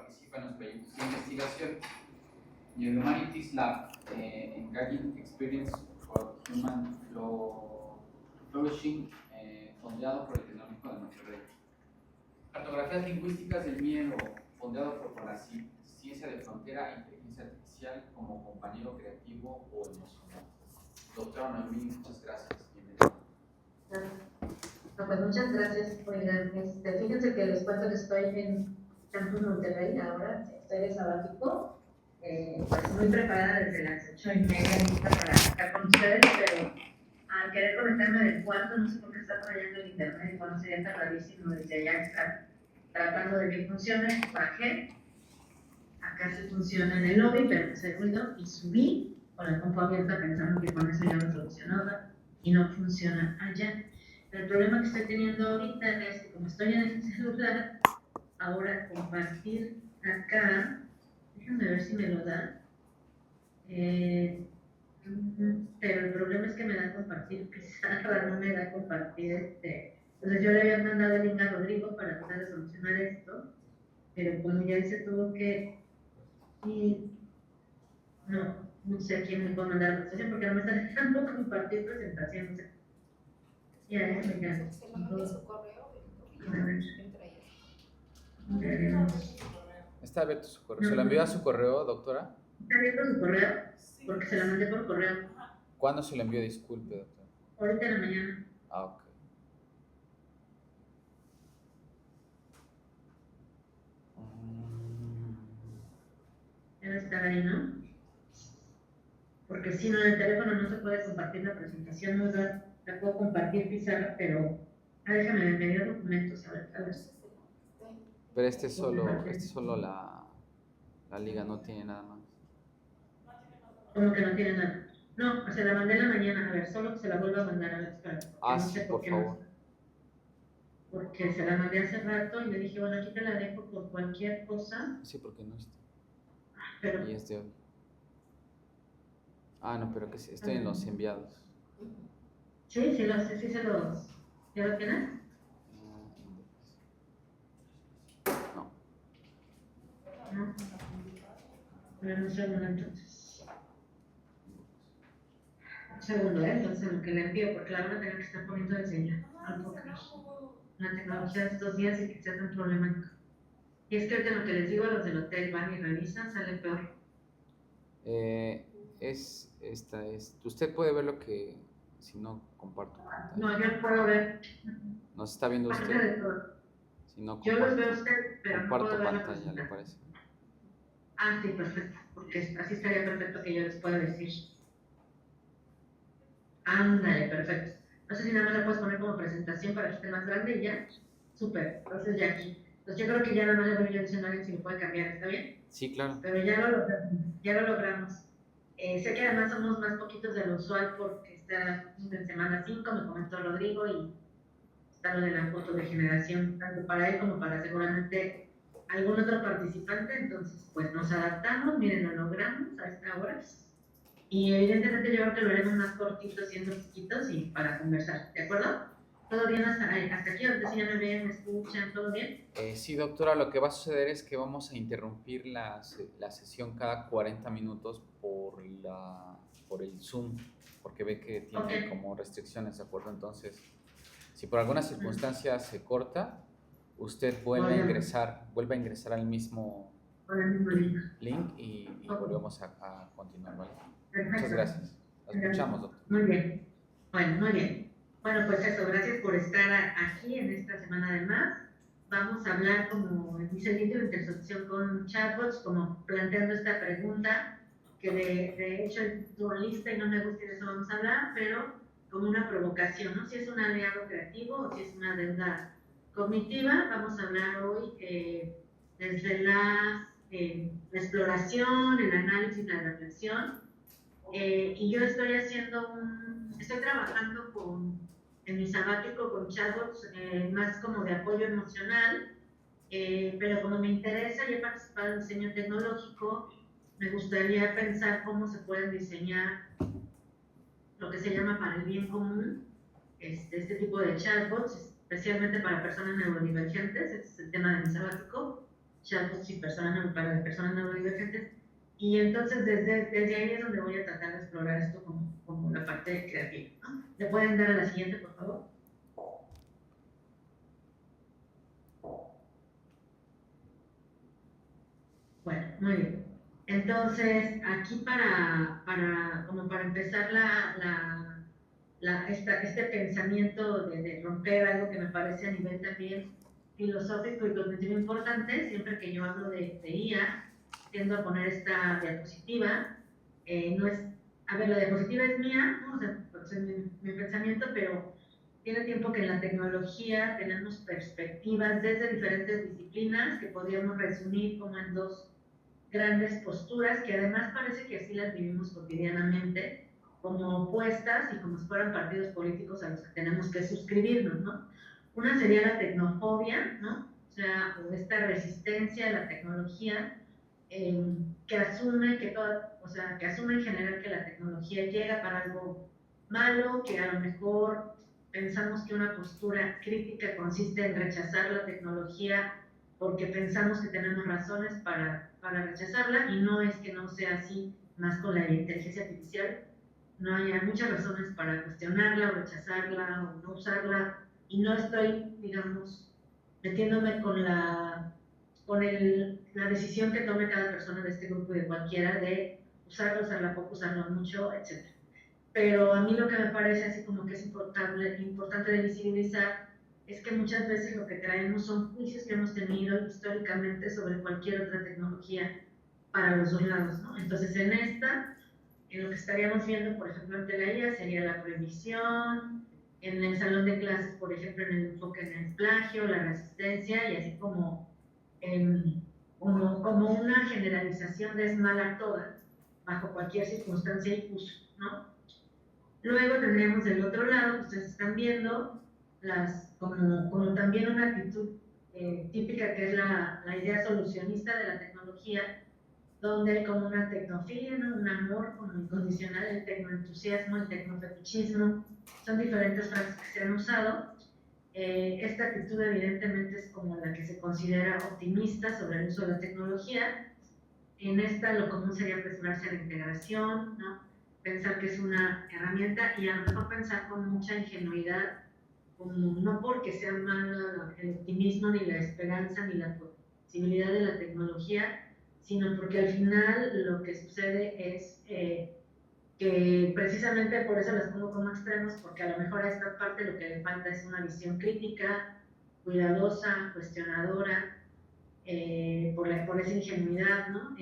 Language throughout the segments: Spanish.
participa en los proyectos de investigación y el Humanities Lab, Engaging Experience for Human Flourishing, fondeado por el Tecnológico de Monterrey. Cartografías lingüísticas del miedo, fondeado por la ciencia de frontera e inteligencia artificial como compañero creativo o emocional. Doctora Noemí, muchas gracias. Bienvenida. No, pues muchas gracias. Oigan, fíjense que les cuento que estoy en Campus Monterrey ahora, estoy de sabático, pues muy preparada desde las 8:30 lista para estar con ustedes, pero al querer conectarme del cuarto, no sé por qué está fallando el internet, y bueno, sería tardadísimo desde allá estar tratando de que funcione, bajé, acá sí funciona en el lobby, pero se ruido y subí con la compu abierta pensando que con eso ya lo solucionaba y no funciona allá. El problema que estoy teniendo ahorita es que como estoy en el celular, ahora compartir acá, déjenme ver si me lo da, pero el problema es que me da compartir pizarra, no me da compartir entonces yo le había mandado el link a Rodrigo para tratar de solucionar esto, pero como ya se tuvo que ir, no sé a quién me puede mandar la presentación porque no me está dejando compartir presentación, no sé. Ya, déjame ya. Se lo mandé a su correo, Está abierto su correo. ¿Se lo envió a su correo, doctora? ¿Está abierto su correo? Porque se la mandé por correo. ¿Cuándo se lo envió? Disculpe, doctora. Ahorita en la mañana. Ah, ok. Debe estar ahí, ¿no? Porque si no, en el teléfono no se puede compartir la presentación, no la puedo compartir pizarra, pero déjame me dio documentos, a ver. Pero este solo la liga, no tiene nada más. ¿Cómo que no tiene nada? No, se la mandé en la mañana, a ver, solo que se la vuelvo a mandar, a ver, espera. Ah, no sí, sé por qué favor. no. Porque se la mandé hace rato y le dije, bueno, aquí te la dejo por cualquier cosa. Sí, porque no está. Pero... Y es de hoy. Ah, no, pero que sí, estoy en los enviados. Sí, sí se los... ¿Ya lo tienes? No. No. Bueno, un segundo entonces. Un segundo, entonces lo que le envío, porque la van a tener que estar poniendo de señal. Al poco. La tecnología de estos días y que sea tan problemático. Y es que ahorita lo que les digo a los del hotel van y revisan, sale peor. Usted puede ver lo que, si no comparto pantalla. No, yo puedo ver. ¿Nos está viendo Parte usted? de todo. Si no, Yo los veo a usted, pero no comparto puedo ver la pantalla, ¿le presentación. parece? Ah, sí, perfecto, porque así estaría perfecto que yo les pueda decir. Ándale, perfecto. No sé si nada más la puedes poner como presentación para que esté más grande y ya. Súper, entonces ya aquí. Entonces yo creo que ya nada más le voy yo diciendo a alguien si lo puede cambiar, ¿está bien? Sí, claro. Pero ya lo logramos. Sé que además somos más poquitos de lo usual porque está en semana 5, me comentó Rodrigo, y está lo de la foto de generación, tanto para él como para seguramente algún otro participante. Entonces, pues nos adaptamos, miren, lo logramos a esta hora. Y evidentemente yo creo que lo haremos más cortitos, siendo chiquitos y para conversar, ¿de acuerdo? ¿Todo bien hasta aquí? Ahorita si ya me ven, me escuchan, ¿todo bien? Sí, doctora, lo que va a suceder es que vamos a interrumpir la sesión cada 40 minutos por el Zoom, porque ve que tiene como restricciones, ¿de acuerdo? Entonces, si por alguna circunstancia se corta, usted vuelve a ingresar al mismo link y volvemos a continuar, ¿vale? Perfecto. Muchas gracias. La escuchamos, doctor. Muy bien. Bueno, muy bien. Bueno, pues eso, gracias por estar aquí en esta semana de más. Vamos a hablar, como dice el libro, de intersección con chatbots, como planteando esta pregunta, que de hecho es dualista y no me gusta, y de eso vamos a hablar, pero como una provocación, ¿no? Si es un aliado creativo o si es una deuda cognitiva. Vamos a hablar hoy desde la exploración, el análisis, la reflexión. Y yo estoy trabajando en mi sabático con chatbots, más como de apoyo emocional, pero como me interesa y he participado en diseño tecnológico, me gustaría pensar cómo se pueden diseñar lo que se llama para el bien común, este tipo de chatbots, especialmente para personas neurodivergentes. Este es el tema de mi sabático. chatbots y para personas neurodivergentes. Y entonces desde ahí es donde voy a tratar de explorar esto como la parte creativa, ¿no? ¿Le pueden dar a la siguiente, por favor? Bueno, muy bien. Entonces, aquí como para empezar este pensamiento de romper algo que me parece a nivel también filosófico y cognitivo importante, siempre que yo hablo de IA, tiendo a poner esta diapositiva. No es, a ver, la diapositiva es mía, ¿no? O sea, mi pensamiento, pero tiene tiempo que en la tecnología tenemos perspectivas desde diferentes disciplinas que podríamos resumir como en dos grandes posturas que además parece que así las vivimos cotidianamente, como opuestas y como si fueran partidos políticos a los que tenemos que suscribirnos, ¿no? Una sería la tecnofobia, ¿no? O sea, o esta resistencia a la tecnología que asume que toda, o sea, que asume en general que la tecnología llega para algo malo, que a lo mejor pensamos que una postura crítica consiste en rechazar la tecnología porque pensamos que tenemos razones para rechazarla y no es que no sea así, más con la inteligencia artificial, no hay muchas razones para cuestionarla o rechazarla o no usarla y no estoy, digamos, metiéndome la decisión que tome cada persona de este grupo y de cualquiera de usarla, usarla poco, usarla mucho, etc. Pero a mí lo que me parece así como que es importante de visibilizar es que muchas veces lo que traemos son juicios que hemos tenido históricamente sobre cualquier otra tecnología para los dos lados, ¿no? Entonces en lo que estaríamos viendo, por ejemplo, ante la IA sería la prohibición, en el salón de clases, por ejemplo, en el enfoque en el plagio, la resistencia y así como una generalización de es mala toda, bajo cualquier circunstancia y uso, ¿no? Luego tendríamos del otro lado, que ustedes están viendo, como también una actitud típica que es la idea solucionista de la tecnología, donde hay como una tecnofilia, ¿no? Un amor como incondicional, el tecnoentusiasmo, el tecnofetichismo, son diferentes frases que se han usado. Esta actitud evidentemente es como la que se considera optimista sobre el uso de la tecnología. En esta lo común sería apresurarse a la integración, ¿no? Pensar que es una herramienta y a lo mejor pensar con mucha ingenuidad, como no porque sea malo el optimismo, ni la esperanza, ni la posibilidad de la tecnología, sino porque al final lo que sucede es que precisamente por eso las pongo como extremos, porque a lo mejor a esta parte lo que le falta es una visión crítica, cuidadosa, cuestionadora, por esa ingenuidad, ¿no?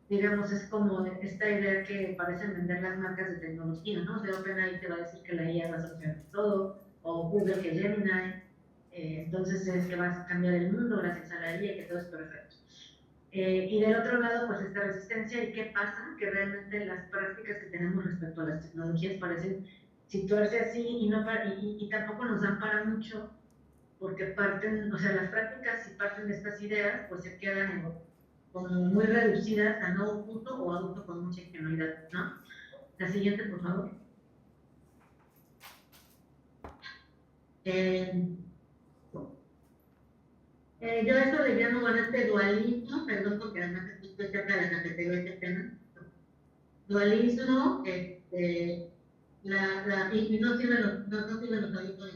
Digamos, es como esta idea que parecen vender las marcas de tecnología, ¿no? O sea, OpenAI te va a decir que la IA va a solucionar todo, o Google que Gemini, entonces es que vas a cambiar el mundo gracias a la IA, que todo es perfecto. Y del otro lado, pues esta resistencia y qué pasa, que realmente las prácticas que tenemos respecto a las tecnologías parecen situarse así y tampoco nos dan para mucho, porque parten, o sea, las prácticas si parten de estas ideas, pues se quedan como muy reducidas a no oculto o adulto con mucha ingenuidad, ¿no? La siguiente, por favor. Yo a esto le llamo este dualismo, perdón porque además estoy cerca de la cafetería, qué pena. Dualismo, y no sirven los auditores,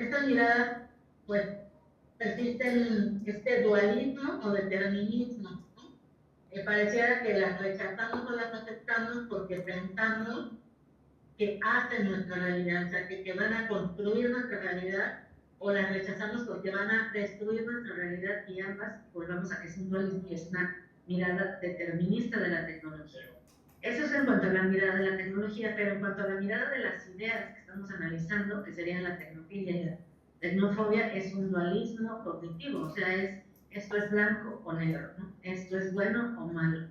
estas miradas, pues, persisten este dualismo o determinismo, ¿no? Pareciera que las rechazamos o las aceptamos porque pensamos que hacen nuestra realidad, o sea, que van a construir nuestra realidad, o las rechazamos porque van a destruir nuestra realidad, y ambas, volvamos a que es un dualismo y es una mirada determinista de la tecnología. Eso es en cuanto a la mirada de la tecnología, pero en cuanto a la mirada de las ideas que estamos analizando, que serían la tecnofilia y la tecnofobia, es un dualismo cognitivo, o sea, esto es blanco o negro, ¿no? Esto es bueno o malo.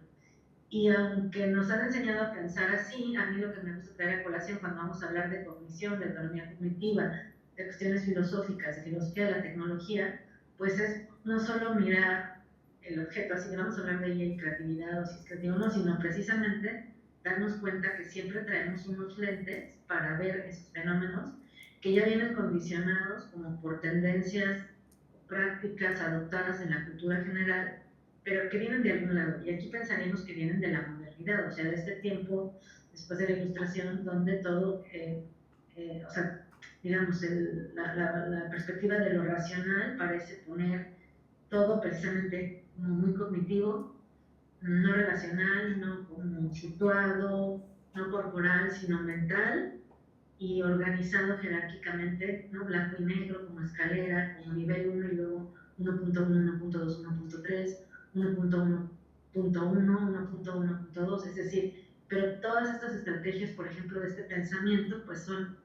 Y aunque nos han enseñado a pensar así, a mí lo que me gusta traer a colación cuando vamos a hablar de cognición, de autonomía cognitiva, de cuestiones filosóficas, de filosofía de la tecnología, pues es no solo mirar el objeto, así que vamos a hablar de ella y creatividad o si es creativo o no, sino precisamente darnos cuenta que siempre traemos unos lentes para ver esos fenómenos que ya vienen condicionados como por tendencias prácticas adoptadas en la cultura general, pero que vienen de algún lado. Y aquí pensaríamos que vienen de la modernidad, o sea, de este tiempo después de la Ilustración, donde todo, o sea, digamos, la perspectiva de lo racional parece poner todo precisamente como muy cognitivo, no relacional, no como situado, no corporal, sino mental y organizado jerárquicamente, ¿no? Blanco y negro, como escalera, como nivel 1 y luego 1.1, 1.2, 1.3, 1.1.1, 1.1.2, es decir, pero todas estas estrategias, por ejemplo, de este pensamiento, pues son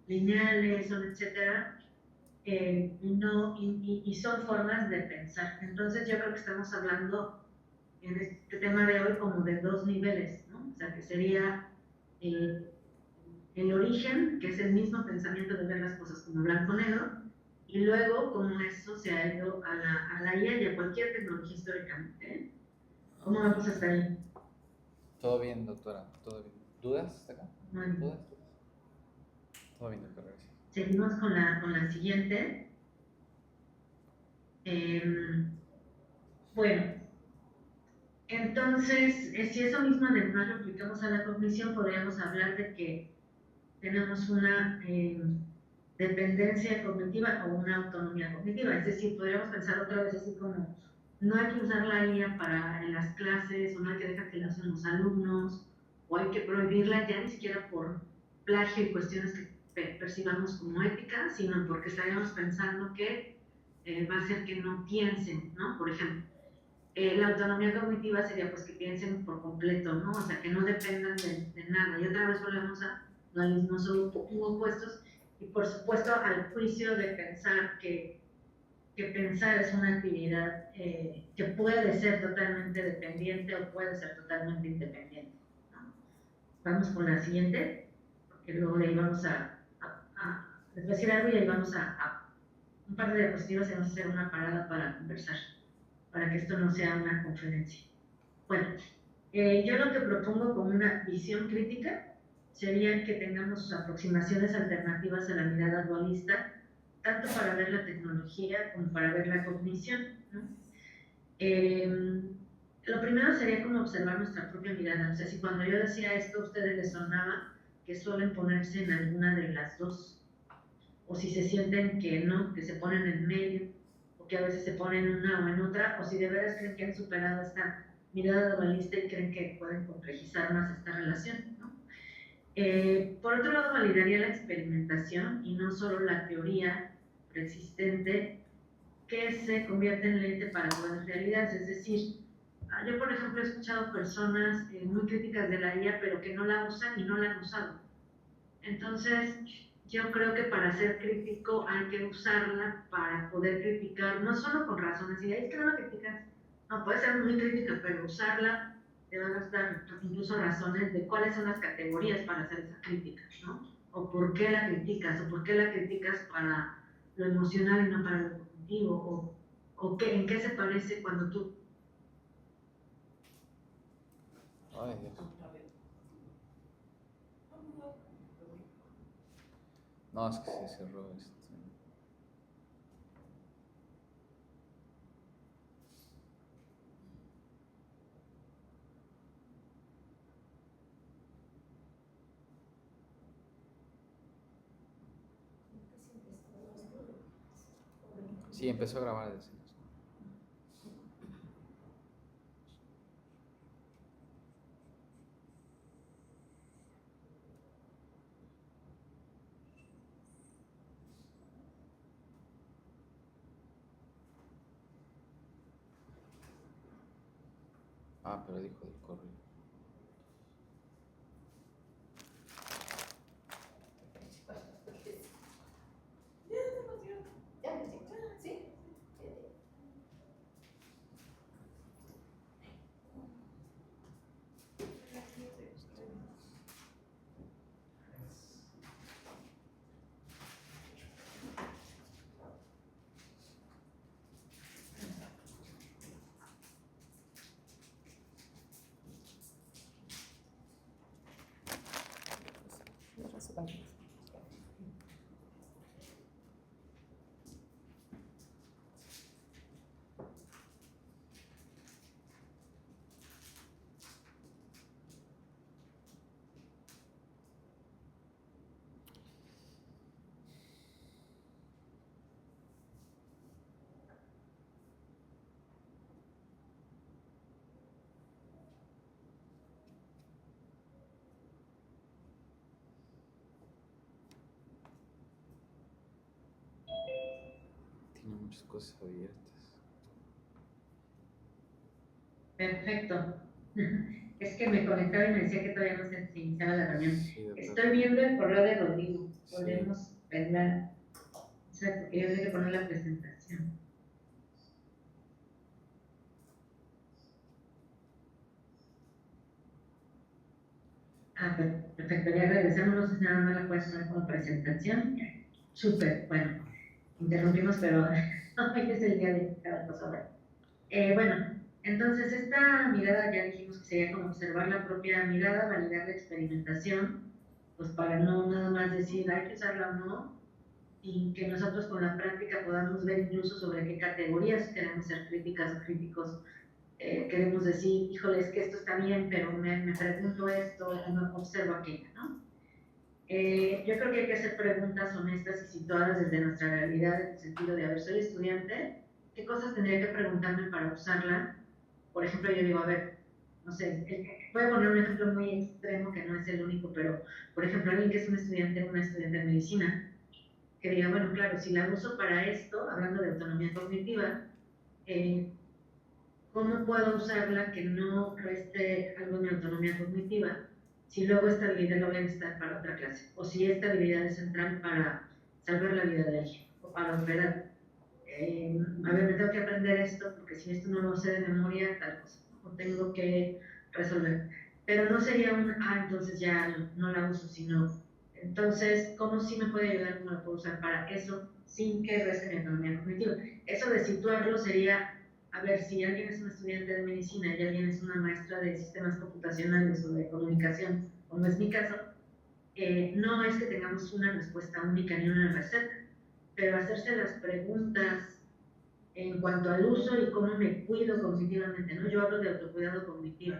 lineales, son etcétera, y son formas de pensar. Entonces yo creo que estamos hablando en este tema de hoy como de dos niveles, ¿no? O sea, que sería eh, el origen, que es el mismo pensamiento de ver las cosas como blanco-negro, y luego como eso se ha ido a la IA y a cualquier tecnología históricamente. ¿Eh? ¿Cómo vamos hasta ahí? Todo bien, doctora, todo bien. ¿Dudas hasta acá? Bueno, ¿Dudas? Todo bien, doctora, gracias. seguimos con la siguiente. Bueno, entonces, si eso mismo además lo aplicamos a la cognición, podríamos hablar de que tenemos una dependencia cognitiva o una autonomía cognitiva. Es decir, podríamos pensar otra vez así como, no hay que usar la IA en las clases, o no hay que dejar que la usen los alumnos, o hay que prohibirla ya ni siquiera por plagio y cuestiones que percibamos como éticas, sino porque estaríamos pensando que va a hacer que no piensen, ¿no? Por ejemplo. La autonomía cognitiva sería pues que piensen por completo, ¿no? O sea, que no dependan de nada. Y otra vez volvemos a dualismos opuestos y por supuesto al juicio de pensar que pensar es una actividad que puede ser totalmente dependiente o puede ser totalmente independiente, ¿no? Vamos con la siguiente, porque luego de ahí vamos les voy a decir algo y ahí vamos a un par de diapositivas y vamos a hacer una parada para conversar, para que esto no sea una conferencia. Bueno, yo lo que propongo como una visión crítica sería que tengamos aproximaciones alternativas a la mirada dualista, tanto para ver la tecnología como para ver la cognición, ¿no? Lo primero sería como observar nuestra propia mirada. O sea, si cuando yo decía esto a ustedes les sonaba que suelen ponerse en alguna de las dos, o si se sienten que no, que se ponen en medio, o que a veces se ponen en una o en otra, o si de veras creen que han superado esta mirada dualista y creen que pueden complejizar más esta relación, ¿no? Por otro lado, validaría la experimentación y no solo la teoría preexistente que se convierte en lente para nuevas realidades. Es decir, yo por ejemplo he escuchado personas muy críticas de la IA, pero que no la usan y no la han usado. Entonces, yo creo que para ser crítico hay que usarla para poder criticar, no solo con razones, y es que no la criticas, no, puede ser muy crítica, pero usarla te van a dar incluso razones de cuáles son las categorías para hacer esa crítica, ¿no? O por qué la criticas, o por qué la criticas para lo emocional y no para lo cognitivo, o en qué se parece cuando tú... Ay, Dios. No, es que se cerró esto. Sí, empezó a grabar desde eso. Ah, pero dijo del correo. muchas cosas abiertas. Perfecto. Es que me conectaba y me decía que todavía no se iniciaba la reunión. Sí, Estoy viendo el correo de Rodrigo. sí. Podemos verla. O sea, porque yo tengo que poner la presentación. Perfecto. Ya regresamos. No sé si nada más la puedes poner como presentación. Súper. Bueno, interrumpimos, pero hoy es el día de cada cosa. Bueno, entonces esta mirada ya dijimos que sería como observar la propia mirada, validar la experimentación, pues para no nada más decir hay que usarla o no, y que nosotros con la práctica podamos ver incluso sobre qué categorías queremos ser críticas o críticos. Queremos decir, híjole, es que esto está bien, pero me pregunto esto, no observo aquello, ¿no? Yo creo que hay que hacer preguntas honestas y situadas desde nuestra realidad, en el sentido de, a ver, soy estudiante, ¿qué cosas tendría que preguntarme para usarla? Por ejemplo, yo digo, a ver, no sé, voy a poner un ejemplo muy extremo que no es el único, pero, por ejemplo, alguien que es un estudiante, una estudiante de medicina, que diga, bueno, claro, si la uso para esto, hablando de autonomía cognitiva, eh, ¿cómo puedo usarla que no reste algo de mi autonomía cognitiva? Si luego esta habilidad lo voy a necesitar para otra clase, o si esta habilidad es central para salvar la vida de alguien, o para operar. A ver, me tengo que aprender esto, porque si esto no lo sé de memoria, tal cosa, ¿no? O tengo que resolver. Pero no sería entonces ya no la uso, sino, entonces, ¿cómo sí me puede ayudar, cómo la puedo usar para eso, sin que reste mi autonomía cognitiva? Eso de situarlo sería, a ver, si alguien es un estudiante de medicina y alguien es una maestra de sistemas computacionales o de comunicación, como es mi caso, no es que tengamos una respuesta única ni una receta, pero hacerse las preguntas en cuanto al uso y cómo me cuido cognitivamente, ¿no? Yo hablo de autocuidado cognitivo,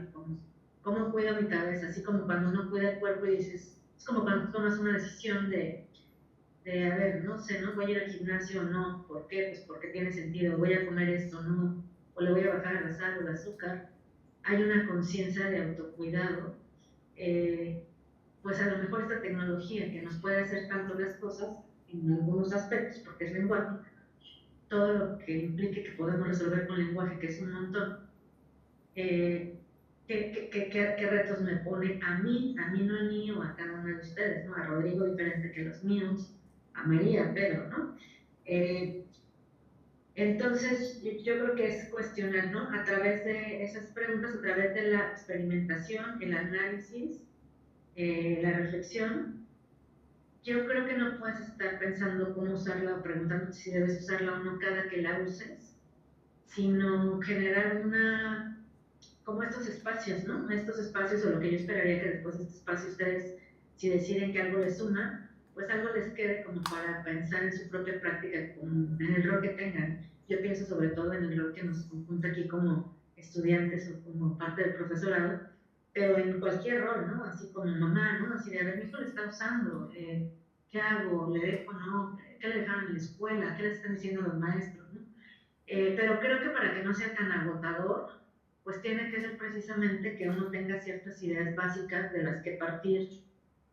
cómo cuido mi cabeza, así como cuando uno cuida el cuerpo y dices, es como cuando tomas una decisión a ver, no sé, ¿no? Voy a ir al gimnasio o no, ¿por qué? Pues porque tiene sentido, voy a comer esto, ¿no? O le voy a bajar la sal o el azúcar. Hay una conciencia de autocuidado. Pues a lo mejor esta tecnología que nos puede hacer tanto las cosas en algunos aspectos, porque es lenguaje, todo lo que implique que podemos resolver con lenguaje, que es un montón, ¿qué retos me pone a mí no a mí o a cada uno de ustedes, ¿no? A Rodrigo diferente que los míos, a María, a Pedro, ¿no? Entonces, yo creo que es cuestionar, ¿no? A través de esas preguntas, a través de la experimentación, el análisis, la reflexión, yo creo que no puedes estar pensando cómo usarla o preguntando si debes usarla o no cada que la uses, sino generar como estos espacios, ¿no? Estos espacios, o lo que yo esperaría que después de este espacio ustedes, si deciden que algo les suma, pues algo les quede como para pensar en su propia práctica, en el rol que tengan. Yo pienso sobre todo en el rol que nos conjunta aquí como estudiantes o como parte del profesorado, pero en cualquier rol, ¿no? Así como mamá, ¿no? Así de, a ver, mi hijo le está usando, ¿qué hago? ¿Le dejo, no? ¿Qué le dejaron en la escuela? ¿Qué les están diciendo los maestros, no? Pero creo que para que no sea tan agotador, pues tiene que ser precisamente que uno tenga ciertas ideas básicas de las que partir,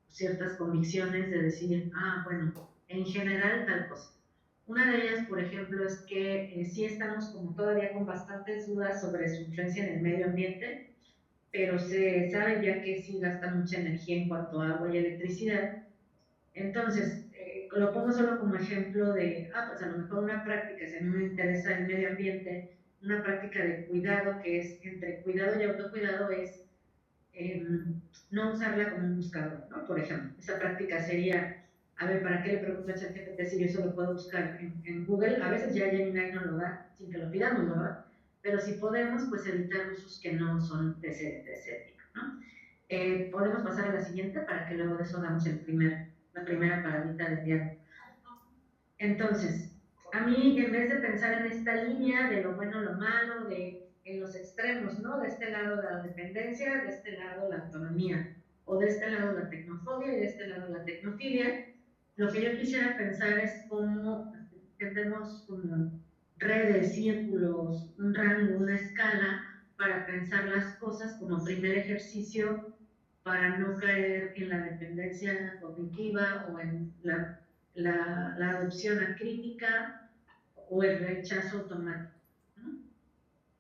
ciertas convicciones de decir, bueno, en general tal cosa. Una de ellas, por ejemplo, es que sí estamos como todavía con bastantes dudas sobre su influencia en el medio ambiente, pero se sabe ya que sí gasta mucha energía en cuanto a agua y electricidad. Entonces, lo pongo solo como ejemplo de, pues a lo mejor una práctica, si a mí me interesa el medio ambiente, una práctica de cuidado que es entre cuidado y autocuidado es eh, no usarla como un buscador, ¿no? Por ejemplo, esa práctica sería, a ver, ¿para qué le pregunto a ChatGPT si yo solo puedo buscar en Google? A veces ya Gemini no lo da sin que lo pidamos, ¿verdad? Pero si podemos, pues evitar usos que no son de ese tipo, ¿no? Podemos pasar a la siguiente para que luego de eso hagamos la primera paradita del diálogo. Entonces, a mí, en vez de pensar en esta línea de lo bueno, lo malo, en los extremos, ¿no? De este lado la dependencia, de este lado la autonomía, o de este lado la tecnofobia y de este lado la tecnofilia, lo que yo quisiera pensar es cómo tendremos como redes, círculos, un rango, una escala para pensar las cosas como primer ejercicio para no caer en la dependencia cognitiva o en la adopción acrítica o el rechazo automático, ¿no?,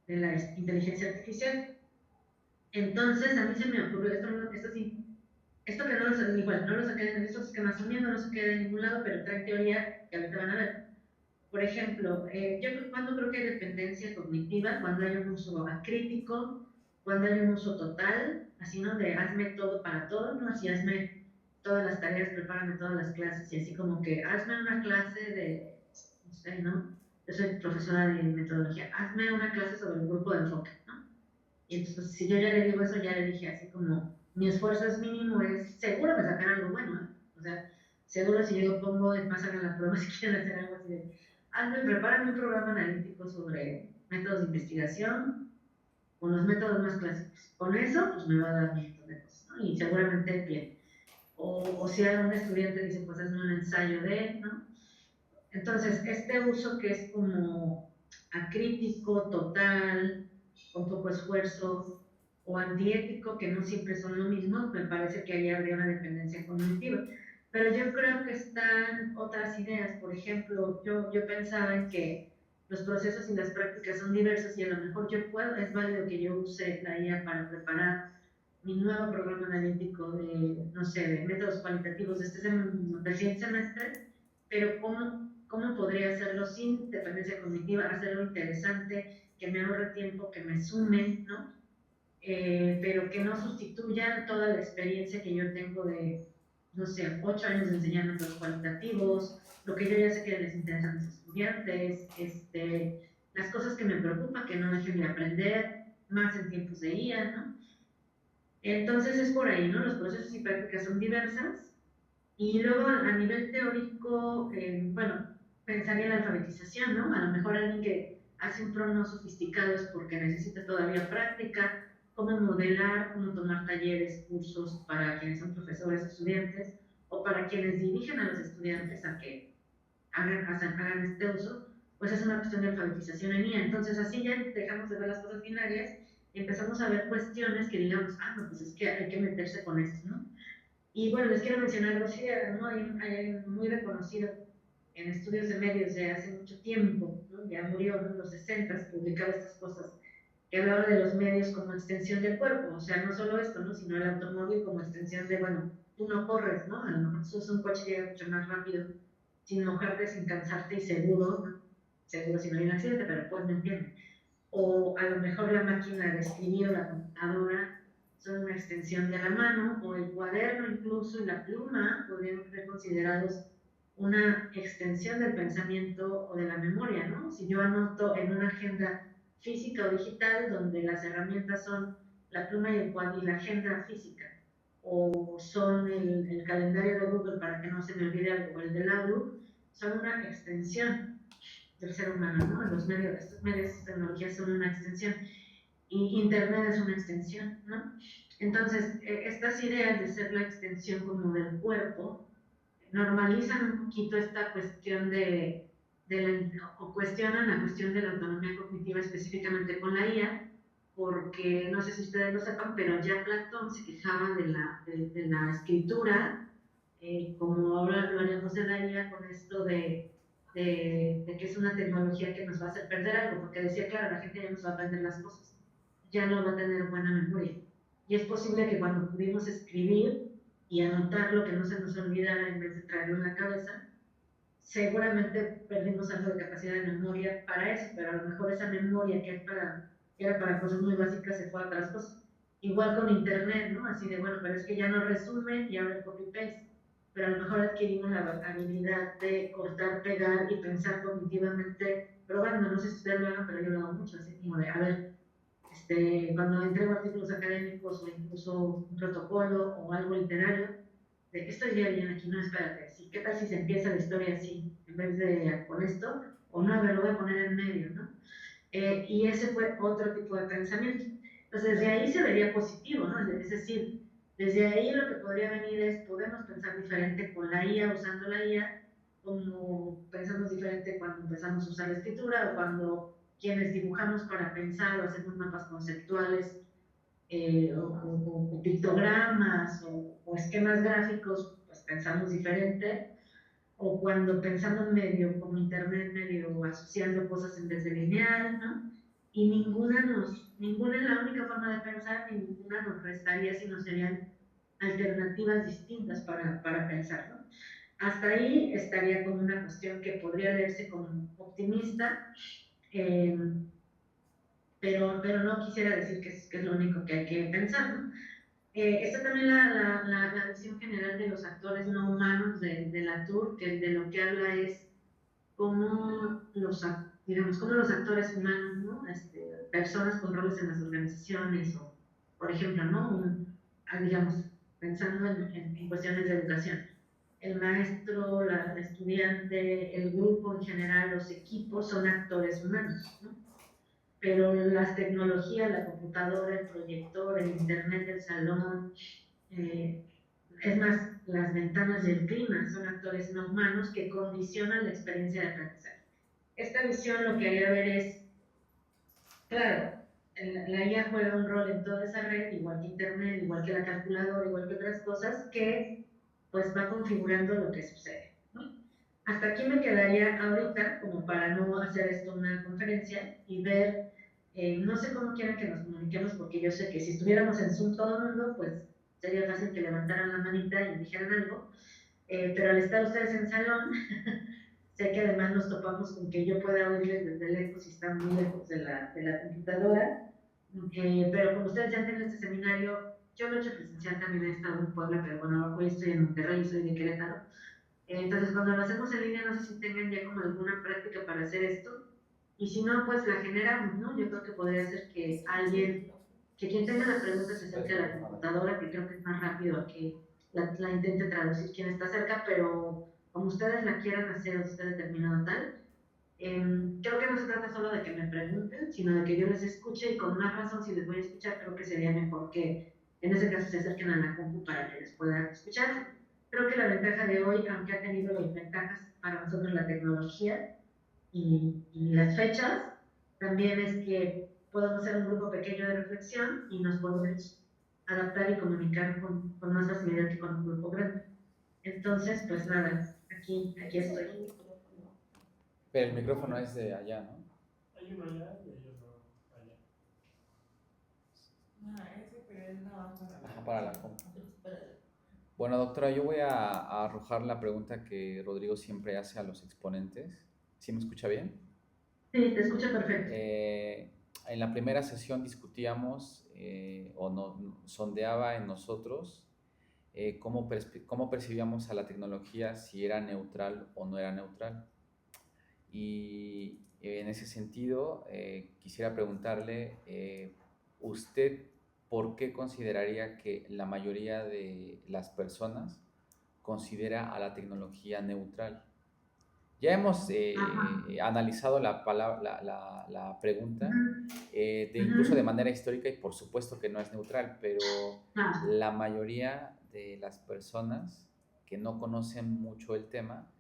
de la inteligencia artificial. Entonces, a mí se me ocurrió esto que no lo saqué igual, no lo saqué de estos esquemas míos, no lo saqué de ningún lado, pero trae teoría que ahorita van a ver. Por ejemplo, cuando creo que hay dependencia cognitiva, cuando hay un uso acrítico, cuando hay un uso total, así, ¿no? De hazme todo para todo, ¿no? Así hazme todas las tareas, prepárame todas las clases, y así como que hazme una clase de, no sé, ¿no? Yo soy profesora de metodología, hazme una clase sobre el grupo de enfoque, ¿no? Y entonces, si yo ya le digo eso, ya le dije así como, mi esfuerzo es mínimo, es seguro me sacar algo bueno, ¿eh? O sea, seguro si yo lo pongo, es más, hagan la prueba si quieren hacer algo así de, hazme, prepárame un programa analítico sobre métodos de investigación con los métodos más clásicos. Con eso, pues me va a dar un montón de cosas, ¿no? Y seguramente bien. O si algún estudiante dice, pues hazme un ensayo de, ¿no? Entonces, este uso que es como acrítico, total, con poco esfuerzo, o antiético, que no siempre son lo mismo, me parece que ahí habría una dependencia cognitiva. Pero yo creo que están otras ideas. Por ejemplo, yo pensaba en que los procesos y las prácticas son diversos y a lo mejor es válido que yo use la IA para preparar mi nuevo programa analítico de, no sé, de métodos cualitativos del siguiente semestre, pero ¿cómo podría hacerlo sin dependencia cognitiva, hacerlo interesante, que me ahorre tiempo, que me sume, ¿no? Pero que no sustituyan toda la experiencia que yo tengo de, no sé, 8 años de enseñar métodos cualitativos, lo que yo ya sé que les interesa a mis estudiantes, las cosas que me preocupan, que no dejen de aprender, más en tiempos de IA, ¿no? Entonces es por ahí, ¿no? Los procesos y prácticas son diversas. Y luego a nivel teórico, bueno, pensaría en la alfabetización, ¿no? A lo mejor alguien que hace un PRON no sofisticado es porque necesita todavía práctica, cómo modelar, cómo tomar talleres, cursos para quienes son profesores, estudiantes, o para quienes dirigen a los estudiantes a que hagan este uso, pues es una cuestión de alfabetización en IA. Entonces así ya dejamos de ver las cosas binarias y empezamos a ver cuestiones que digamos, no, pues es que hay que meterse con esto, ¿no? Y bueno, les quiero mencionar dos ideas, ¿no? Hay alguien muy reconocido en estudios de medios de hace mucho tiempo, ¿no? Ya murió, ¿no?, en los 60, publicaba estas cosas, que hablaba de los medios como extensión del cuerpo, o sea, no solo esto, ¿no?, sino el automóvil como extensión de, bueno, tú no corres, ¿no? A lo mejor tú usas un coche que llega mucho más rápido, sin mojarte, sin cansarte y seguro, ¿no? Seguro si no hay un accidente, pero pues me entienden. O a lo mejor la máquina de escribir o la computadora son una extensión de la mano, o el cuaderno incluso y la pluma podrían ser considerados una extensión del pensamiento o de la memoria, ¿no? Si yo anoto en una agenda física o digital, donde las herramientas son la pluma y la agenda física, o son el calendario de Google para que no se me olvide algo, o el del Outlook, son una extensión del ser humano, ¿no? Estos medios, estas tecnologías son una extensión, y Internet es una extensión, ¿no? Entonces, estas ideas de ser la extensión como del cuerpo normalizan un poquito esta cuestión o cuestionan la cuestión de la autonomía cognitiva específicamente con la IA, porque no sé si ustedes lo sepan, pero ya Platón se quejaba de la escritura, como ahora hablaremos de la IA, con esto de que es una tecnología que nos va a hacer perder algo, porque decía, claro, la gente ya nos va a aprender las cosas, ya no va a tener buena memoria. Y es posible que cuando pudimos escribir y anotar lo que no se nos olvidara en vez de traerlo en la cabeza, seguramente perdimos algo de capacidad de memoria para eso, pero a lo mejor esa memoria que era para cosas muy básicas se fue a otras cosas. Igual con internet, ¿no? Así de, bueno, pero es que ya no resume y ahora el copy-paste, pero a lo mejor adquirimos la habilidad de cortar, pegar y pensar cognitivamente, probando, no sé si ustedes lo hagan, pero yo lo hago mucho, así como de, a ver, cuando entrego artículos académicos o incluso un protocolo o algo literario, de estoy ya bien aquí, no, espérate, ¿sí? ¿Qué tal si se empieza la historia así, en vez de con esto? O no, a ver, lo voy a poner en medio, ¿no? Y ese fue otro tipo de pensamiento. Entonces, desde ahí se vería positivo, ¿no? Es decir, desde ahí lo que podría venir es, podemos pensar diferente con la IA, usando la IA, como pensamos diferente cuando empezamos a usar la escritura o cuando quienes dibujamos para pensar o hacemos mapas conceptuales o pictogramas o esquemas gráficos, pues pensamos diferente. o cuando pensamos medio como internet, medio asociando cosas en vez de lineal, ¿no? Y ninguna es la única forma de pensar, y ninguna nos restaría, sino serían alternativas distintas para pensar, ¿no? Hasta ahí estaría como una cuestión que podría leerse como optimista, eh, pero no quisiera decir que es lo único que hay que pensar, ¿no? Está también la visión general de los actores no humanos de la tour, que de lo que habla es cómo digamos, cómo los actores humanos, ¿no? Personas con roles en las organizaciones, o, por ejemplo, ¿no? Digamos, pensando en cuestiones de educación, el maestro, la estudiante, el grupo en general, los equipos son actores humanos, ¿no? Pero las tecnologías, la computadora, el proyector, el internet del salón, eh, es más, las ventanas y el clima son actores no humanos que condicionan la experiencia de aprendizaje. Esta visión lo que haría ver es, claro, la IA juega un rol en toda esa red, igual que Internet, igual que la calculadora, igual que otras cosas, que pues va configurando lo que sucede, ¿no? Hasta aquí me quedaría ahorita, como para no hacer esto una conferencia y ver, no sé cómo quieren que nos comuniquemos, porque yo sé que si estuviéramos en Zoom todo el mundo, pues sería fácil que levantaran la manita y dijeran algo, pero al estar ustedes en salón, sé que además nos topamos con que yo pueda oírles desde lejos y están muy lejos de la computadora, pero como ustedes ya han tenido este seminario, yo lo he hecho presencial, también he estado en Puebla, pero bueno, hoy estoy en Monterrey, soy de Querétaro. Entonces, cuando lo hacemos en línea, no sé si tengan ya como alguna práctica para hacer esto, y si no, pues la generamos, ¿no? Yo creo que podría ser que quien tenga la pregunta se acerque a la computadora, que creo que es más rápido a que la intente traducir quien está cerca, pero como ustedes la quieran hacer, usted determinado tal, creo que no se trata solo de que me pregunten, sino de que yo les escuche, y con más razón, si les voy a escuchar, creo que sería mejor que en ese caso se acerquen a la compu para que les puedan escuchar. Creo que la ventaja de hoy, aunque ha tenido las ventajas para nosotros la tecnología y las fechas, también es que podemos ser un grupo pequeño de reflexión y nos podemos adaptar y comunicar con más facilidad que con un grupo grande. Entonces, pues nada, aquí estoy. Pero el micrófono es de allá, ¿no? Hay uno allá y hay otro allá. Ese, pero es nada más para Ajá, para la compu. Bueno, doctora, yo voy a arrojar la pregunta que Rodrigo siempre hace a los exponentes. ¿Sí me escucha bien? Sí, te escucho perfecto. En la primera sesión discutíamos sondeaba en nosotros cómo percibíamos a la tecnología, si era neutral o no era neutral. Y en ese sentido, quisiera preguntarle, ¿usted por qué consideraría que la mayoría de las personas considera a la tecnología neutral? Ya hemos analizado la pregunta, incluso de manera histórica, y por supuesto que no es neutral, pero la mayoría de las personas que no conocen mucho el tema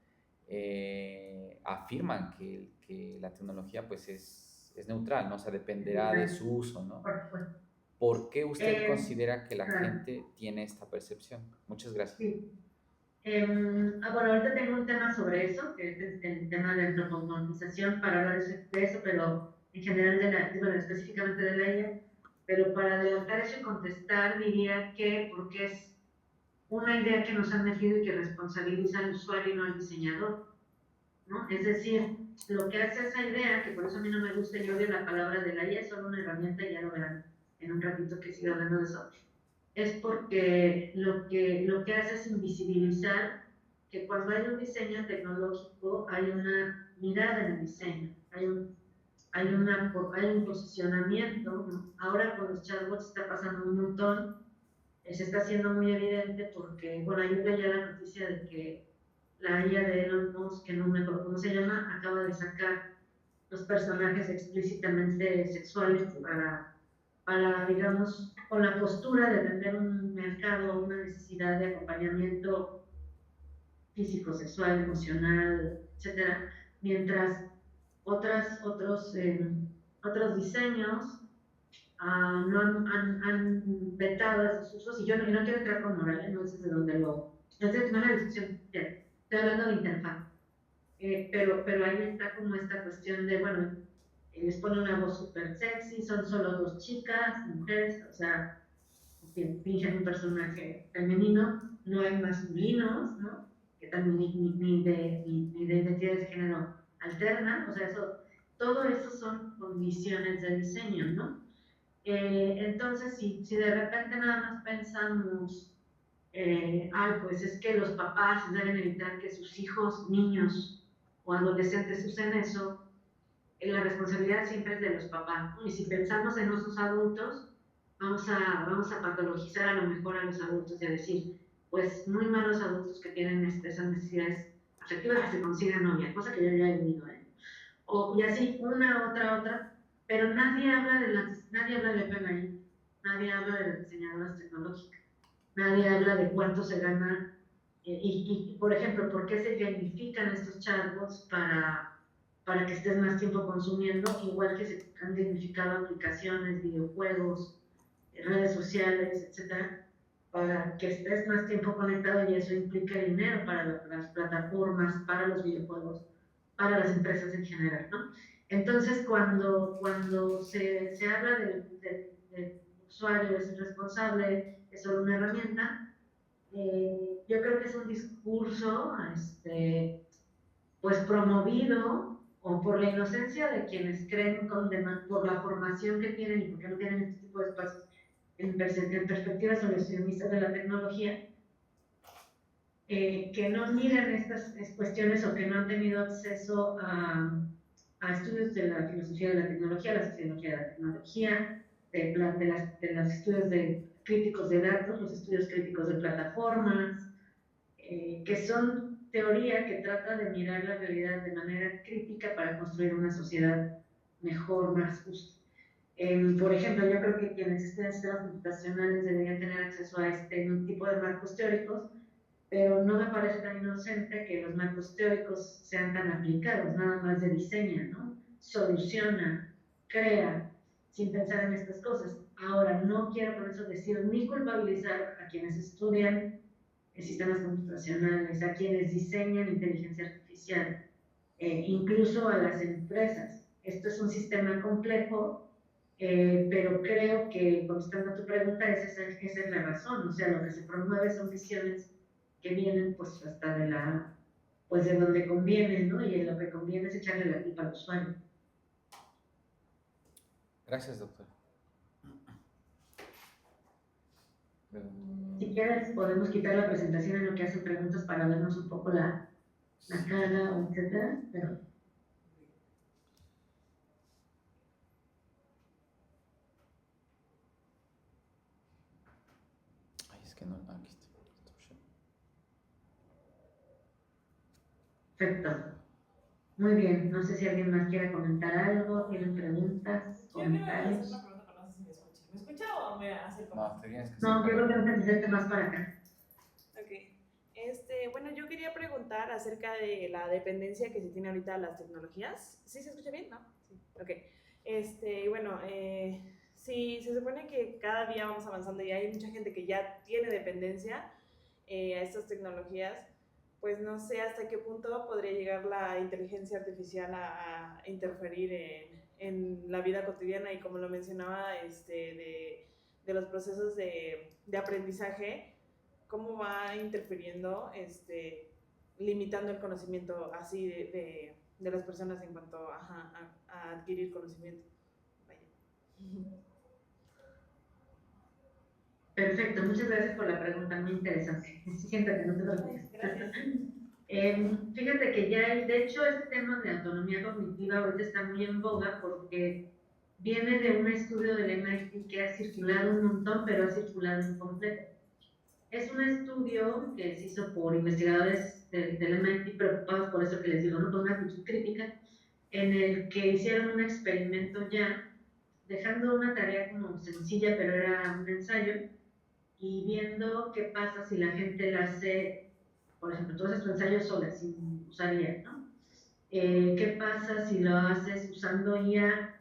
afirman que la tecnología pues es neutral, ¿no? O sea, dependerá de su uso, ¿no? ¿Por qué usted considera que la gente tiene esta percepción? Muchas gracias. Sí. Bueno, ahorita tengo un tema sobre eso, que es el tema de antropomorfización, para hablar de eso, pero en general, bueno, específicamente de la IA, pero para adelantar eso y contestar, diría que porque es una idea que nos han metido y que responsabiliza al usuario y no al diseñador, ¿no? Es decir, lo que hace esa idea, que por eso a mí no me gusta, yo odio la palabra de la IA, es solo una herramienta, y ya lo verán en un ratito que siga hablando de eso, es porque lo que hace es invisibilizar que cuando hay un diseño tecnológico hay una mirada en el diseño, hay un posicionamiento, ¿no? Ahora con los chatbots está pasando un montón, se está haciendo muy evidente porque, bueno, ayer leía la noticia de que la IA de Elon Musk, que no me acuerdo cómo se llama, acaba de sacar los personajes explícitamente sexuales digamos, con la postura de vender un mercado, una necesidad de acompañamiento físico, sexual, emocional, etcétera, mientras otros diseños no han vetado esos usos, y yo no quiero entrar con moral, no sé de dónde no es una discusión, Estoy hablando de interfaz. Pero ahí está como esta cuestión de, bueno, les pone una voz súper sexy, son solo dos chicas, mujeres, o sea, que fingen un personaje femenino, no hay masculinos, ¿no? Que también ni de identidades de género alternan, o sea, todo eso son condiciones de diseño, ¿no? Entonces, si de repente nada más pensamos, pues es que los papás deben evitar que sus hijos, niños o adolescentes usen eso, la responsabilidad siempre es de los papás, ¿no? Y si pensamos en nuestros adultos, vamos a patologizar a lo mejor a los adultos y a decir, pues muy malos adultos que tienen esas necesidades afectivas que se consigan novia, cosa que yo ya he vivido, ¿eh? Y así, otra, pero nadie habla de PMI, nadie habla de las diseñadoras tecnológicas, nadie habla de cuánto se gana, por ejemplo, por qué se gamifican estos chatbots para que estés más tiempo consumiendo, igual que se han gamificado aplicaciones, videojuegos, redes sociales, etcétera, para que estés más tiempo conectado y eso implica dinero para las plataformas, para los videojuegos, para las empresas en general, ¿no? Entonces, cuando se habla del usuario es responsable, es solo una herramienta, yo creo que es un discurso pues promovido o por la inocencia de quienes creen por la formación que tienen y porque no tienen este tipo de espacios en perspectivas solucionistas de la tecnología, que no miran estas cuestiones o que no han tenido acceso a estudios de la filosofía de la tecnología, la sociología de la tecnología, de los estudios críticos de datos, los estudios críticos de plataformas, que son teoría que trata de mirar la realidad de manera crítica para construir una sociedad mejor, más justa. Por ejemplo, yo creo que quienes estén en sistemas computacionales deberían tener acceso a este tipo de marcos teóricos, pero no me parece tan inocente que los marcos teóricos sean tan aplicados, nada más de diseña, ¿no? Soluciona, crea, sin pensar en estas cosas. Ahora, no quiero con eso decir ni culpabilizar a quienes estudian sistemas computacionales, a quienes diseñan inteligencia artificial, incluso a las empresas. Esto es un sistema complejo, pero creo que, contestando a tu pregunta, esa es la razón. O sea, lo que se promueve son visiones que vienen pues hasta pues de donde conviene, ¿no? Y lo que conviene es echarle la culpa al usuario. Gracias, doctor. Si quieres, podemos quitar la presentación en lo que hacen preguntas para vernos un poco la cara, etcétera, pero... Ay, es que no, aquí está. Perfecto. Muy bien. No sé si alguien más quiere comentar algo, tienen preguntas, Yo quiero hacer comentarios. una pregunta, pero no sé si me escucha. ¿Me escucha o me acerco? No, te tienes que No, yo acercar. creo que no necesito más para acá. Ok. Bueno, yo quería preguntar acerca de la dependencia que se tiene ahorita de las tecnologías. ¿Sí se escucha bien? ¿No? Sí. Ok. Bueno, sí, se supone que cada día vamos avanzando y hay mucha gente que ya tiene dependencia a estas tecnologías. Pues no sé hasta qué punto podría llegar la inteligencia artificial a interferir en la vida cotidiana y como lo mencionaba, de los procesos de aprendizaje, cómo va interfiriendo, limitando el conocimiento así de las personas en cuanto a adquirir conocimiento. Vaya. Perfecto, muchas gracias por la pregunta, muy interesante. Siéntate, no te preocupes. Gracias. Fíjate que ya, de hecho, este tema de autonomía cognitiva ahorita está muy en boga porque viene de un estudio del MIT que ha circulado un montón, pero ha circulado incompleto. Es un estudio que se hizo por investigadores del MIT preocupados por eso que les digo, ¿no? Por una actitud crítica, en el que hicieron un experimento ya, dejando una tarea como sencilla, pero era un ensayo, y viendo qué pasa si la gente la hace, por ejemplo, tú haces tu ensayo sola, sin usar IA, ¿no? ¿Qué pasa si lo haces usando IA?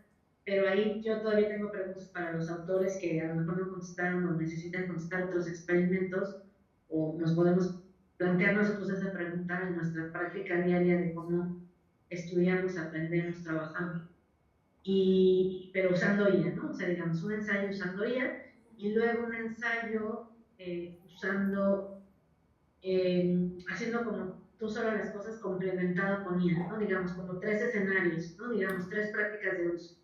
Pero ahí yo todavía tengo preguntas para los autores que a lo mejor no contestaron o necesitan contestar otros experimentos, o nos podemos plantear nosotros esa pregunta en nuestra práctica diaria de cómo estudiamos, aprendemos, trabajamos, pero usando IA, ¿no? O sea, digamos, un ensayo usando IA y luego un ensayo usando, haciendo como tú solo las cosas complementado con IA, ¿no? Digamos, como 3 escenarios, ¿no? Digamos, 3 prácticas de uso.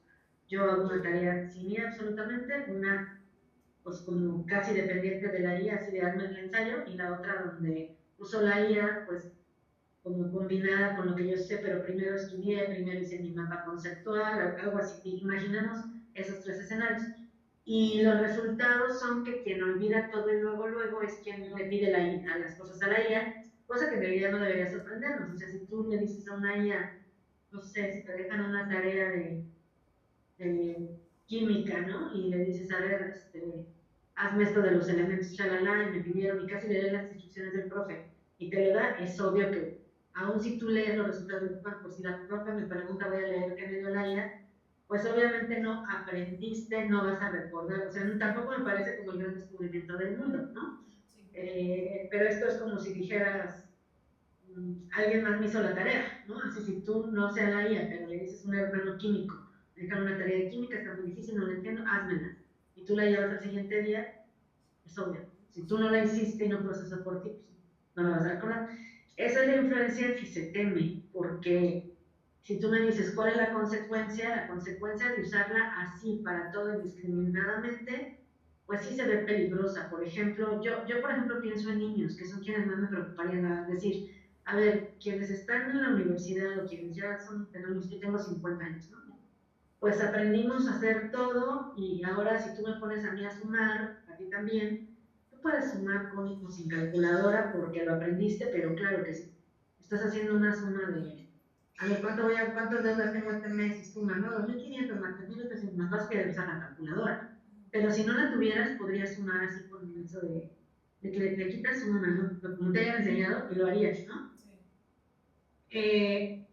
Yo hago una tarea sin IA absolutamente, una pues como casi dependiente de la IA, así de darme el ensayo, y la otra donde uso la IA, pues como combinada con lo que yo sé, pero primero estudié, primero hice mi mapa conceptual, algo así. Imaginemos esos 3 escenarios. Y los resultados son que quien olvida todo y luego es quien le pide a las cosas a la IA, cosa que en realidad no debería sorprendernos. O sea, si tú le dices a una IA, no sé, si te dejan una tarea de química, ¿no? Y le dices, a ver, hazme esto de los elementos, chalala, y me pidieron, y casi le doy las instrucciones del profe, y te lo da, es obvio que, aun si tú lees los resultados del profe, pues si la profe me pregunta, voy a leer qué me dio la IA, pues obviamente no aprendiste, no vas a recordar, o sea, tampoco me parece como el gran descubrimiento del mundo, ¿no? Pero esto es como si dijeras, alguien más me hizo la tarea, ¿no? Así si tú no seas la IA, pero le dices a un hermano químico, me dejaron una tarea de química, está muy difícil, no la entiendo, házmela. Y tú la llevas al siguiente día, es obvio. Si tú no la hiciste y no procesó por ti, pues no la vas a recordar. Esa es la influencia que se teme, porque si tú me dices cuál es la consecuencia de usarla así para todo indiscriminadamente, pues sí se ve peligrosa. Por ejemplo, yo por ejemplo pienso en niños, que son quienes más me preocuparían, a decir, a ver, quienes están en la universidad o quienes ya son, yo tengo 50 años, ¿no? Pues aprendimos a hacer todo y ahora si tú me pones a mí a sumar, a ti también, tú puedes sumar con o sin calculadora porque lo aprendiste, pero claro que sí. Estás haciendo una suma de, a ver, ¿cuántas deudas tengo este mes? Y suma, no, 2.500 más 3.800 más, vas a usar la calculadora. Pero si no la tuvieras, podrías sumar así con eso de que le quitas una, ¿no? Como te hayan enseñado, y lo harías, ¿no?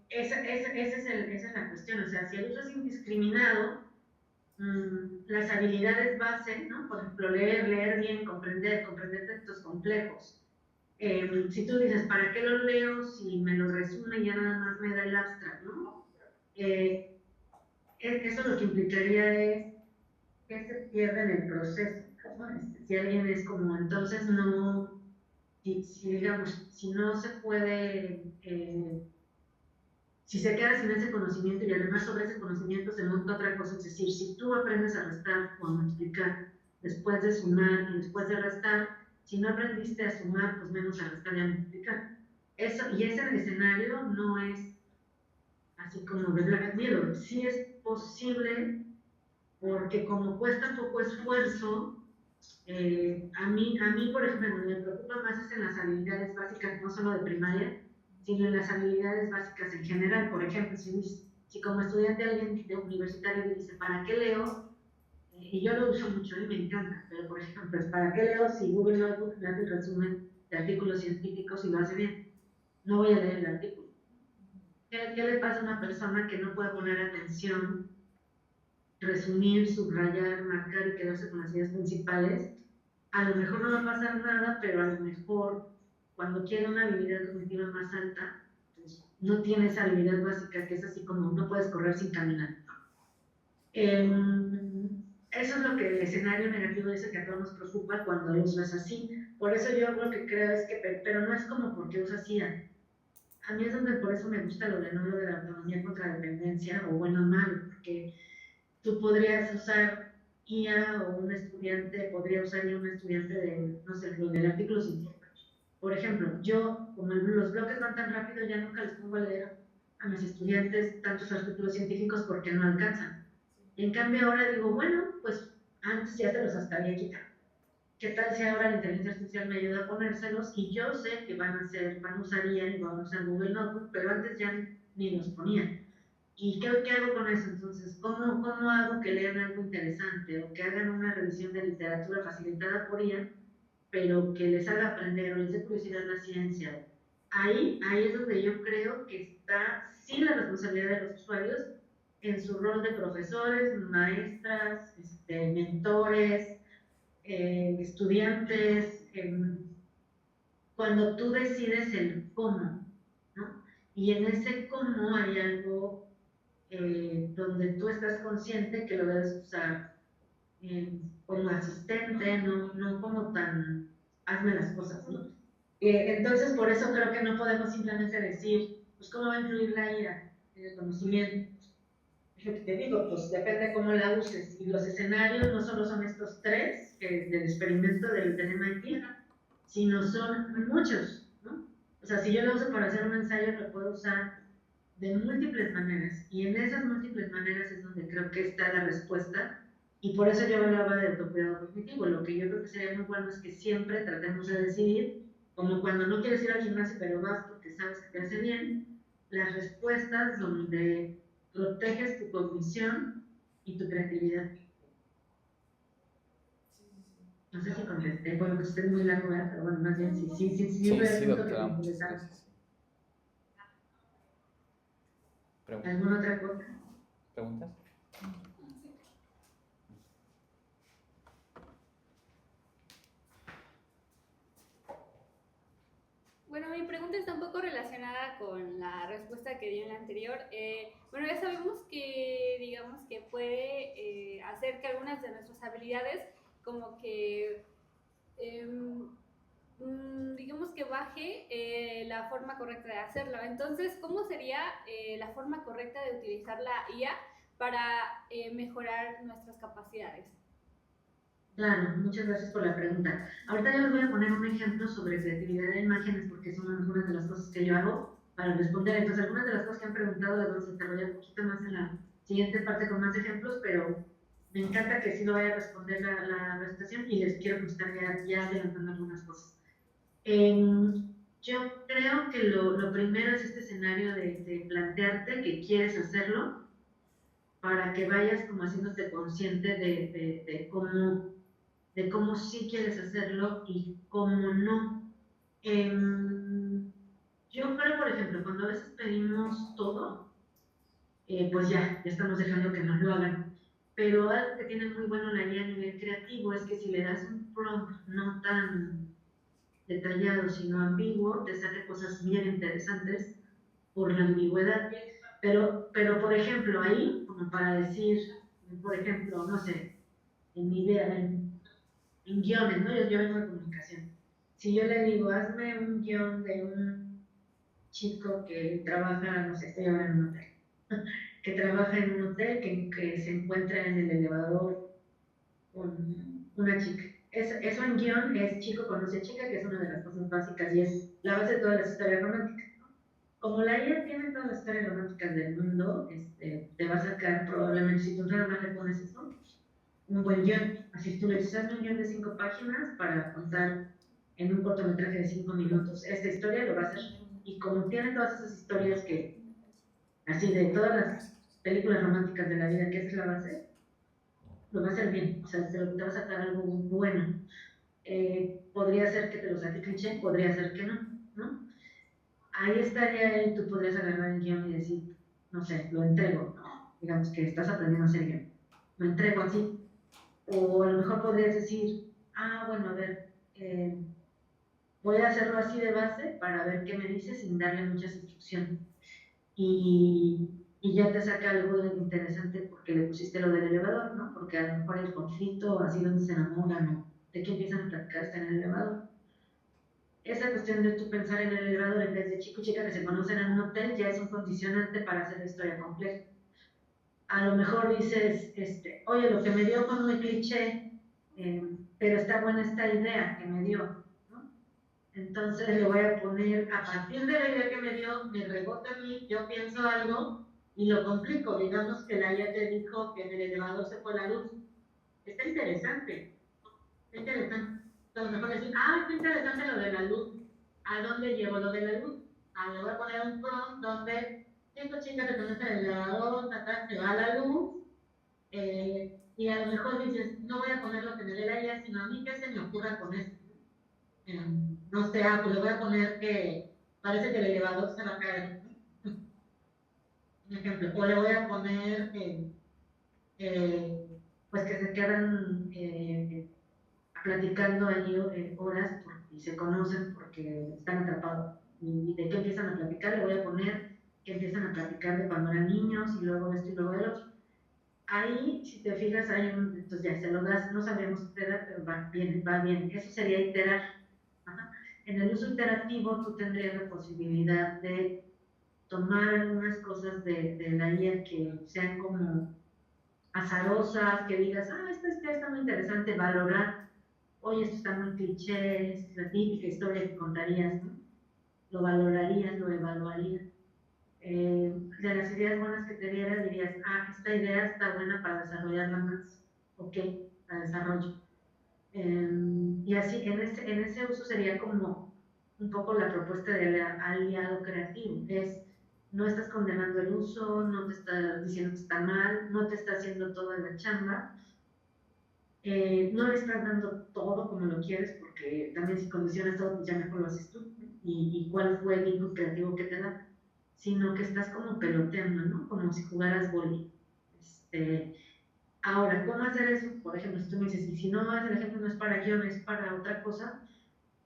Esa es la cuestión, o sea, si el uso es indiscriminado, las habilidades base, ¿no? Por ejemplo, leer bien, comprender textos complejos. Si tú dices, ¿para qué lo leo si me lo resume y ya nada más me da el abstract, ¿no? Eso lo que implicaría es que se pierde en el proceso, ¿no? Si alguien es como, entonces no, si digamos, si no se puede si se queda sin ese conocimiento y además sobre ese conocimiento se monta otra cosa, es decir, si tú aprendes a restar o a multiplicar después de sumar y después de restar, si no aprendiste a sumar, pues menos a restar y a multiplicar. Eso, y ese escenario no es así como de Black Mirror, sí es posible porque como cuesta poco esfuerzo, a mí, por ejemplo, me preocupa más es en las habilidades básicas, no solo de primaria, sino en las habilidades básicas en general. Por ejemplo, si como estudiante alguien de universitario dice, ¿para qué leo? Y yo lo uso mucho y me encanta, pero por ejemplo, ¿para qué leo si Google Notebook me hace el resumen de artículos científicos y lo hace bien? No voy a leer el artículo. ¿Qué le pasa a una persona que no puede poner atención, resumir, subrayar, marcar y quedarse con las ideas principales? A lo mejor no va a pasar nada, pero a lo mejor cuando quiere una habilidad cognitiva más alta, pues no tiene esa habilidad básica que es así como no puedes correr sin caminar. Eso es lo que el escenario negativo dice que a todos nos preocupa cuando lo usas así. Por eso yo lo que creo es que, pero no es como porque usas así. A mí es donde por eso me gusta lo de la autonomía contra dependencia, o bueno o malo, porque tú podrías usar IA o un estudiante, podría usar IA un estudiante de, no sé, lo del artículo científico. Por ejemplo, yo, como los bloques van tan rápido, ya nunca les pongo a leer a mis estudiantes tantos artículos científicos porque no alcanzan. Y en cambio ahora digo, bueno, pues antes ya se los estaría quitando. ¿Qué tal si ahora la inteligencia artificial me ayuda a ponérselos? Y yo sé que van a usar IA y van a usar Google Notebook, pero antes ya ni los ponía. ¿Y qué hago con eso? Entonces, ¿cómo hago que lean algo interesante o que hagan una revisión de literatura facilitada por IA, pero que les haga aprender o les dé curiosidad la ciencia? Ahí es donde yo creo que está sí la responsabilidad de los usuarios en su rol de profesores, maestras, mentores, estudiantes, cuando tú decides el cómo, ¿no? Y en ese cómo hay algo donde tú estás consciente que lo debes usar como asistente, no como tan, hazme las cosas, ¿no? Entonces, por eso creo que no podemos simplemente decir, pues, ¿cómo va a influir la IA en el conocimiento? Es lo que te digo, pues depende cómo la uses. Y los escenarios no solo son estos tres del experimento del MIT, sino son muchos, ¿no? O sea, si yo lo uso para hacer un ensayo, lo puedo usar de múltiples maneras. Y en esas múltiples maneras es donde creo que está la respuesta. Y por eso yo hablaba de autocuidado cognitivo. Lo que yo creo que sería muy bueno es que siempre tratemos de decidir, como cuando no quieres ir al gimnasio, pero vas porque sabes que te hace bien, las respuestas donde proteges tu cognición y tu creatividad. No sé si contesté, bueno, pues es muy largo, ¿verdad? Pero bueno, más bien sí, doctora. ¿Alguna otra cosa? ¿Preguntas? Bueno, mi pregunta está un poco relacionada con la respuesta que dio en la anterior. Bueno, ya sabemos que, digamos, que puede hacer que algunas de nuestras habilidades como que, digamos que baje la forma correcta de hacerlo. Entonces, ¿cómo sería la forma correcta de utilizar la IA para mejorar nuestras capacidades? Claro, muchas gracias por la pregunta. Ahorita yo les voy a poner un ejemplo sobre creatividad de imágenes porque son algunas de las cosas que yo hago para responder. Entonces, algunas de las cosas que han preguntado las vamos a desarrollar un poquito más en la siguiente parte con más ejemplos, pero me encanta que sí lo vaya a responder la presentación y les quiero contestar ya adelantando algunas cosas. Yo creo que lo primero es este escenario de plantearte que quieres hacerlo para que vayas como haciéndote consciente de cómo sí quieres hacerlo y cómo no. Yo creo, por ejemplo, cuando a veces pedimos todo, pues ya estamos dejando que nos lo hagan. Pero algo que tiene muy bueno la guía a nivel creativo es que si le das un prompt no tan detallado, sino ambiguo, te saca cosas bien interesantes por la ambigüedad. Pero por ejemplo, ahí, como para decir, por ejemplo, no sé, en mi idea, en guiones, ¿no? Yo vengo de comunicación. Si yo le digo, hazme un guión de un chico que trabaja, no sé, estoy ahora en un hotel, que trabaja en un hotel que se encuentra en el elevador con una chica. Eso en guión es chico conoce chica, que es una de las cosas básicas y es la base de todas las historias románticas. Como la IA tiene todas las historias románticas del mundo, te va a sacar probablemente, si tú nada más le pones eso, un buen guión. Así tú le dices, hazme un guión de 5 páginas para contar en un cortometraje de 5 minutos. Esta historia lo va a hacer. Y como tiene todas esas historias que, así de todas las películas románticas de la vida, que esa es la base, lo va a hacer bien. O sea, te va a sacar algo bueno. Podría ser que te lo saque cliché, podría ser que no, ¿no? Ahí estaría, tú podrías agarrar el guión y decir, no sé, lo entrego, ¿no? Digamos que estás aprendiendo a hacer guión. Lo entrego así. O a lo mejor podrías decir, bueno, a ver, voy a hacerlo así de base para ver qué me dice sin darle muchas instrucciones. Y ya te saca algo interesante porque le pusiste lo del elevador, ¿no? Porque a lo mejor el conflicto, así donde se enamoran, ¿no? ¿De qué empiezan a platicar? Está en el elevador. Esa cuestión de tú pensar en el elevador en vez de chico y chica que se conocen en un hotel ya es un condicionante para hacer la historia compleja. A lo mejor dices, oye, lo que me dio fue muy cliché, pero está buena esta idea que me dio, ¿no? Entonces le voy a poner, a partir de la idea que me dio, me rebota a mí, yo pienso algo y lo complico. Digamos que la IA te dijo que en el elevador se fue la luz. Está interesante, está interesante. A lo mejor decir, está interesante lo de la luz. ¿A dónde llevo lo de la luz? Le voy a poner un prompt donde 5 chicas se conocen en el elevador, se va la luz, y a lo mejor dices, no voy a poner lo que me dé la idea, sino a mí qué se me ocurra con esto. No sé, pues le voy a poner que parece que el elevador se va a caer. Un ejemplo. O le voy a poner pues que se quedan platicando ahí horas porque y se conocen porque están atrapados. ¿Y de qué empiezan a platicar? Le voy a poner que empiezan a platicar de cuando eran niños y luego esto y luego el otro. Ahí, si te fijas, entonces ya se lo das, no sabemos qué edad, pero va bien, va bien. Eso sería iterar. Ajá. En el uso iterativo tú tendrías la posibilidad de tomar algunas cosas de la IA que sean como azarosas, que digas, esta está muy interesante, valorar, oye, esto está muy cliché, es la típica historia que contarías, ¿no? Lo valorarías, lo evaluarías. De las ideas buenas que te diera, dirías, esta idea está buena para desarrollarla más, ok, la desarrollo. Y así, en ese uso sería como un poco la propuesta de aliado creativo, no estás condenando el uso, no te estás diciendo que está mal, no te está haciendo toda la chamba, no le estás dando todo como lo quieres, porque también si condicionas todo, pues ya mejor lo haces tú, y cuál fue el input creativo que te da, sino que estás como peloteando, ¿no? Como si jugaras vóley. Ahora, ¿cómo hacer eso? Por ejemplo, si tú me dices, y si no, el ejemplo no es para guión, es para otra cosa,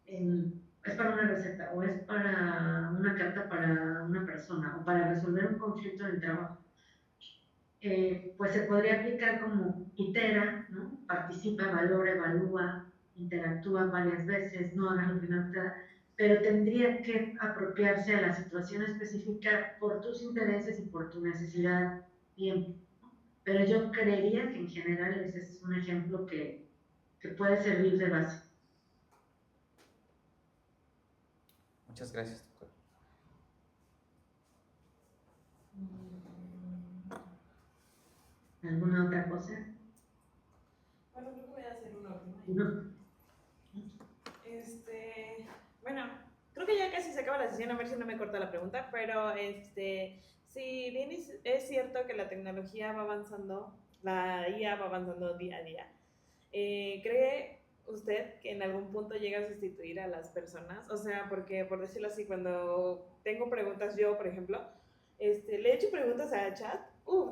es para una receta, o es para una carta para una persona, o para resolver un conflicto en el trabajo, pues se podría aplicar como itera, ¿no? Participa, valora, evalúa, interactúa varias veces, no haga lo que no te da, pero tendría que apropiarse a la situación específica por tus intereses y por tu necesidad tiempo. Pero yo creería que en general ese es un ejemplo que puede servir de base. Muchas gracias, doctor. ¿Alguna otra cosa? Bueno, creo que voy a hacer una última. No. Bueno, creo que ya casi se acaba la sesión, a ver si no me corta la pregunta, pero si bien es cierto que la tecnología va avanzando, la IA va avanzando día a día, ¿cree usted que en algún punto llega a sustituir a las personas? O sea, porque por decirlo así, cuando tengo preguntas yo, por ejemplo, le he hecho preguntas a chat,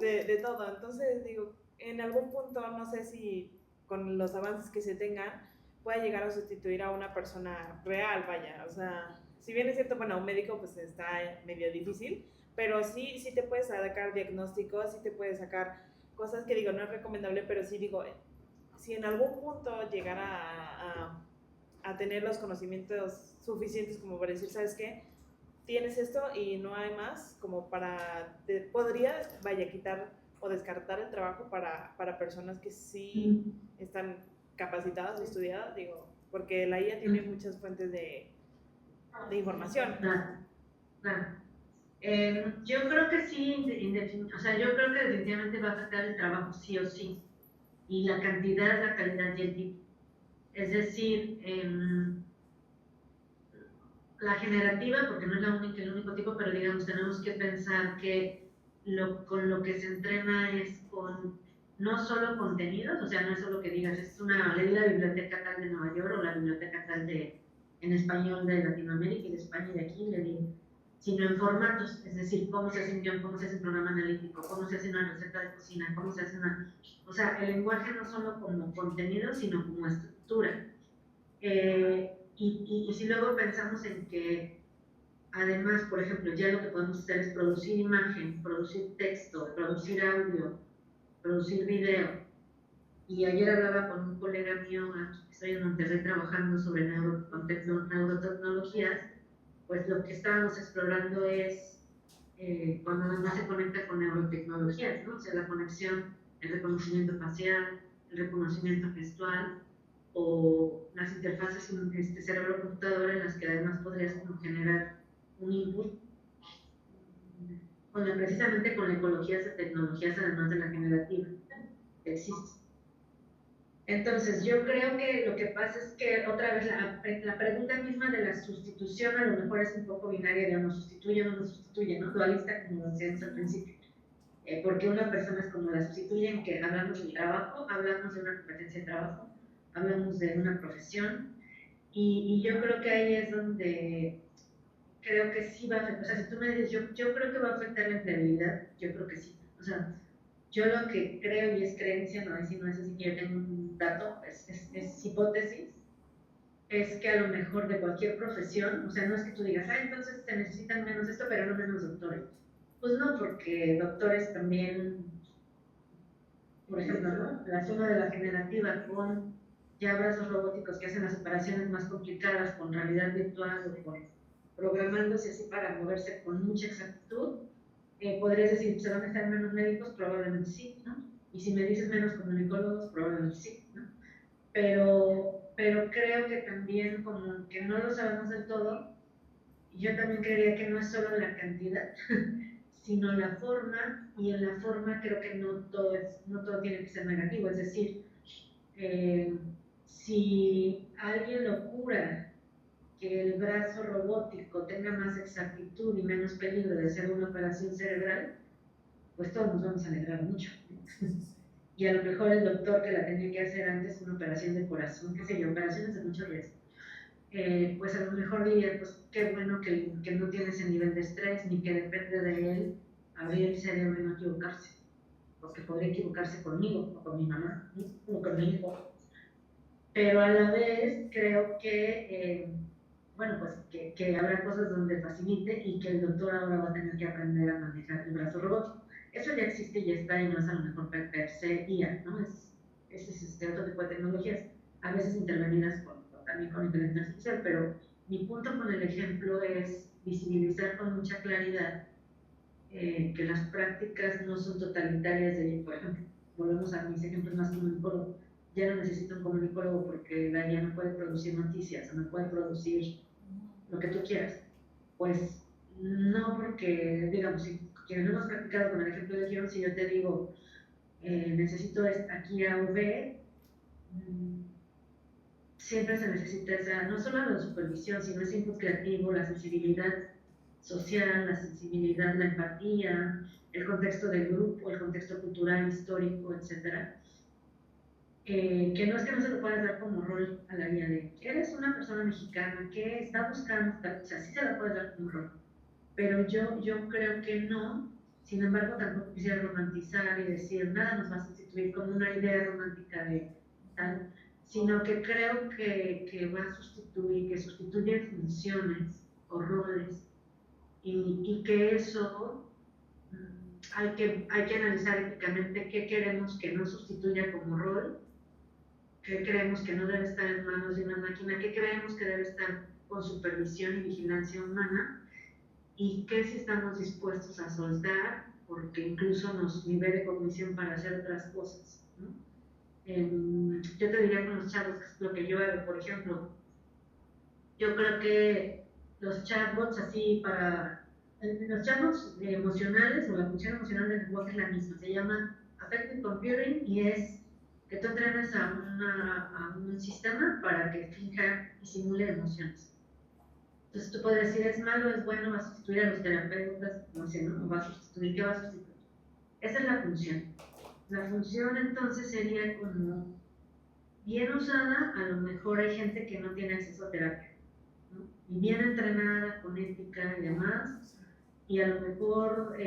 de todo, entonces digo, en algún punto no sé si con los avances que se tengan pueda llegar a sustituir a una persona real, vaya, o sea, si bien es cierto, bueno, un médico pues está medio difícil, pero sí te puede sacar diagnósticos, sí te puede sacar cosas que digo, no es recomendable, pero sí digo, si en algún punto llegara a tener los conocimientos suficientes como para decir, ¿sabes qué? Tienes esto y no hay más, como podría, vaya, quitar o descartar el trabajo para personas que sí están capacitadas o estudiadas, digo, porque la IA tiene muchas fuentes de información. Claro. Yo creo que sí, o sea, yo creo que definitivamente va a afectar el trabajo sí o sí, y la cantidad, la calidad y el tipo. Es decir, la generativa, porque no es el único tipo, pero digamos, tenemos que pensar que con lo que se entrena es con no solo contenidos, o sea, no es solo que digas, leí la biblioteca tal de Nueva York o la biblioteca tal en español de Latinoamérica y de España y de aquí, sino en formatos, es decir, cómo se hace un guión, cómo se hace un programa analítico, cómo se hace una receta de cocina, cómo se hace o sea, el lenguaje no solo como contenido, sino como estructura. Y si luego pensamos en que, además, por ejemplo, ya lo que podemos hacer es producir imagen, producir texto, producir audio, producir video. Y ayer hablaba con un colega mío, aquí estoy en Monterrey trabajando sobre neurotecnologías, pues lo que estábamos explorando es cuando además se conecta con neurotecnologías, ¿no? O sea, la conexión, el reconocimiento facial, el reconocimiento gestual, o las interfaces cerebro-computadora en las que además podrías como generar un input precisamente con la ecología de tecnologías además de la generativa que existe. Entonces yo creo que lo que pasa es que otra vez la pregunta misma de la sustitución a lo mejor es un poco binaria de no sustituye o no sustituye, ¿no? Dualista como decíamos al principio. Porque una persona es como la sustituyen, que hablamos del trabajo, hablamos de una competencia de trabajo, hablamos de una profesión, y yo creo que ahí es donde creo que sí va a afectar. O sea, si tú me dices, yo creo que va a afectar la empleabilidad, yo creo que sí. O sea, yo lo que creo y es creencia, no es así que yo tengo un dato, es hipótesis, es que a lo mejor de cualquier profesión, o sea, no es que tú digas, entonces se necesitan menos esto, pero no menos doctores. Pues no, porque doctores también, por ejemplo, ¿no? La zona de la generativa con ya brazos robóticos que hacen las operaciones más complicadas con realidad virtual o con programándose así para moverse con mucha exactitud, podrías decir, ¿se van a necesitar menos médicos? Probablemente sí, ¿no? Y si me dices menos comunicólogos, probablemente sí, ¿no? Pero creo que también como que no lo sabemos del todo, yo también creería que no es solo la cantidad, sino la forma, y en la forma creo que no todo tiene que ser negativo, es decir, si alguien lo cura que el brazo robótico tenga más exactitud y menos peligro de hacer una operación cerebral, pues todos nos vamos a alegrar mucho. Y a lo mejor el doctor que la tenía que hacer antes una operación de corazón, qué sé yo, operaciones de mucho riesgo, pues a lo mejor diría, pues qué bueno que no tiene ese nivel de estrés, ni que depende de él abrir el cerebro y no equivocarse, porque podría equivocarse conmigo, o con mi mamá, ¿no? O con mi hijo. Pero a la vez creo que, bueno, pues que habrá cosas donde facilite y que el doctor ahora va a tener que aprender a manejar el brazo robótico. Eso ya existe, ya está, y no es a lo mejor per se IA, ¿no? Es otro tipo de tecnologías, a veces intervenidas también con inteligencia artificial, pero mi punto con el ejemplo es visibilizar con mucha claridad que las prácticas no son totalitarias de, por ejemplo, volvemos a mis ejemplos más comunicólogos, ya no necesito un comunicólogo porque la IA no puede producir noticias, o no puede producir lo que tú quieras. Pues no, porque, digamos, si quienes no hemos practicado con el ejemplo de guión, si yo te digo, necesito aquí A o B, siempre se necesita esa, no solo la supervisión, sino ese input creativo, la sensibilidad social, la sensibilidad, la empatía, el contexto del grupo, el contexto cultural, histórico, etc. Que no es que no se lo puedas dar como rol a la guía de, eres una persona mexicana que está buscando, o sea, sí se la puedes dar como rol, pero yo creo que no. Sin embargo, tampoco quisiera romantizar y decir, nada nos va a sustituir como una idea romántica de tal, sino que creo que va a sustituir, que sustituye funciones o roles, y que eso hay que analizar éticamente qué queremos que no sustituya como rol, qué creemos que no debe estar en manos de una máquina, qué creemos que debe estar con supervisión y vigilancia humana, y qué si estamos dispuestos a soltar porque incluso nos libere cognición para hacer otras cosas, ¿no? Yo te diría con los chavos, que es lo que yo hago, por ejemplo, yo creo que los chatbots así para los chatbots emocionales, o la función emocional del lenguaje es la misma, se llama Affective Computing, y es que tú entrenas a un sistema para que finja y simule emociones. Entonces tú puedes decir, es malo, es bueno, va a sustituir a los terapeutas, no sé, ¿no? ¿Va a sustituir? ¿Qué va a sustituir? Esa es la función. La función entonces sería como bien usada, a lo mejor hay gente que no tiene acceso a terapia, ¿no? Y bien entrenada, con ética y demás, y a lo mejor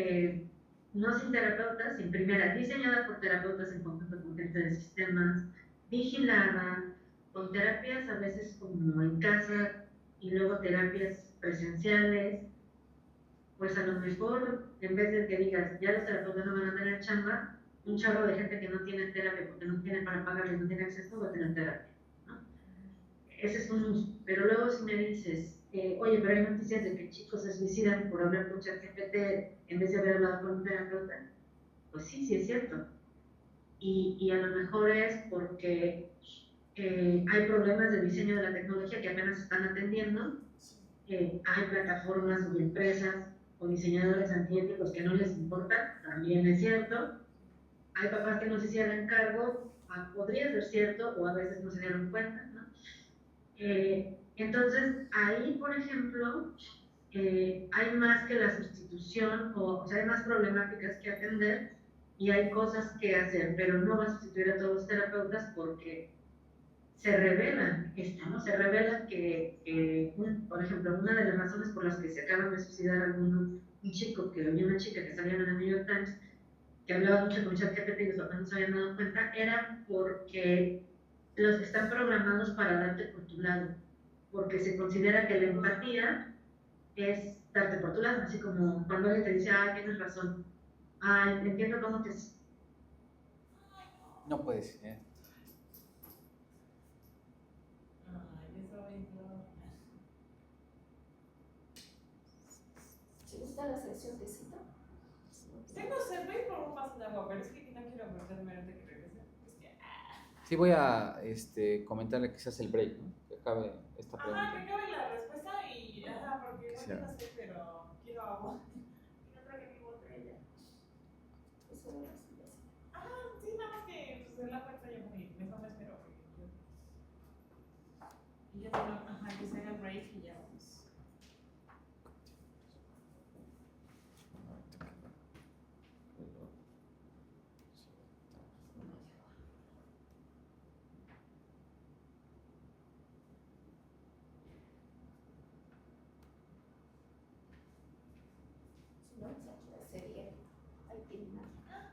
no sin terapeutas, sin primera, diseñada por terapeutas en conjunto con gente de sistemas, vigilada, con terapias a veces como en casa y luego terapias presenciales. Pues a lo mejor, en vez de que digas, ya los terapeutas no van a tener chamba, un chorro de gente que no tiene terapia porque no tiene para pagarle, no tiene acceso, va a tener terapia, ¿no? Ese es un uso. Pero luego si me dices, oye, pero hay noticias de que chicos se suicidan por hablar con ChatGPT en vez de haber hablado con un terapeuta, pues sí, sí es cierto. Y a lo mejor es porque hay problemas de diseño de la tecnología que apenas están atendiendo, hay plataformas o empresas o diseñadores antiéticos que no les importa, también es cierto. Hay papás que no se hicieran cargo, podría ser cierto, o a veces no se dieron cuenta, ¿no? Entonces, ahí, por ejemplo, hay más que la sustitución, o sea, hay más problemáticas que atender y hay cosas que hacer, pero no va a sustituir a todos los terapeutas porque se revela esto, ¿no? Se revela que por ejemplo, una de las razones por las que se acaban de suicidar un chico, y una chica que salían en el New York Times, que hablaba mucho con ChatGPT y los papás no se habían dado cuenta, era porque los están programados para darte por tu lado. porque se considera que la empatía es darte por tu lado, así como cuando alguien te dice, ah, tienes razón, ah, entiendo cómo te... No puede ser. ¿Te gusta la sección de cita? Tengo sed, voy por un vaso de agua, pero es que no quiero perderme antes de que regrese. Es que, Sí, voy a comentarle que se hace el break, ¿no? Que acabe esta que pregunta. acabe la respuesta y, porque Sí. no quiero sed, pero quiero agua. No traje mi botella. Eso de la cita. Sí, nada más que pues, el agua está ya muy, mejor me espero, porque yo... Y ya solo, que se haga el break y ya vamos. Si no, aquí la serie. Ahí tiene una.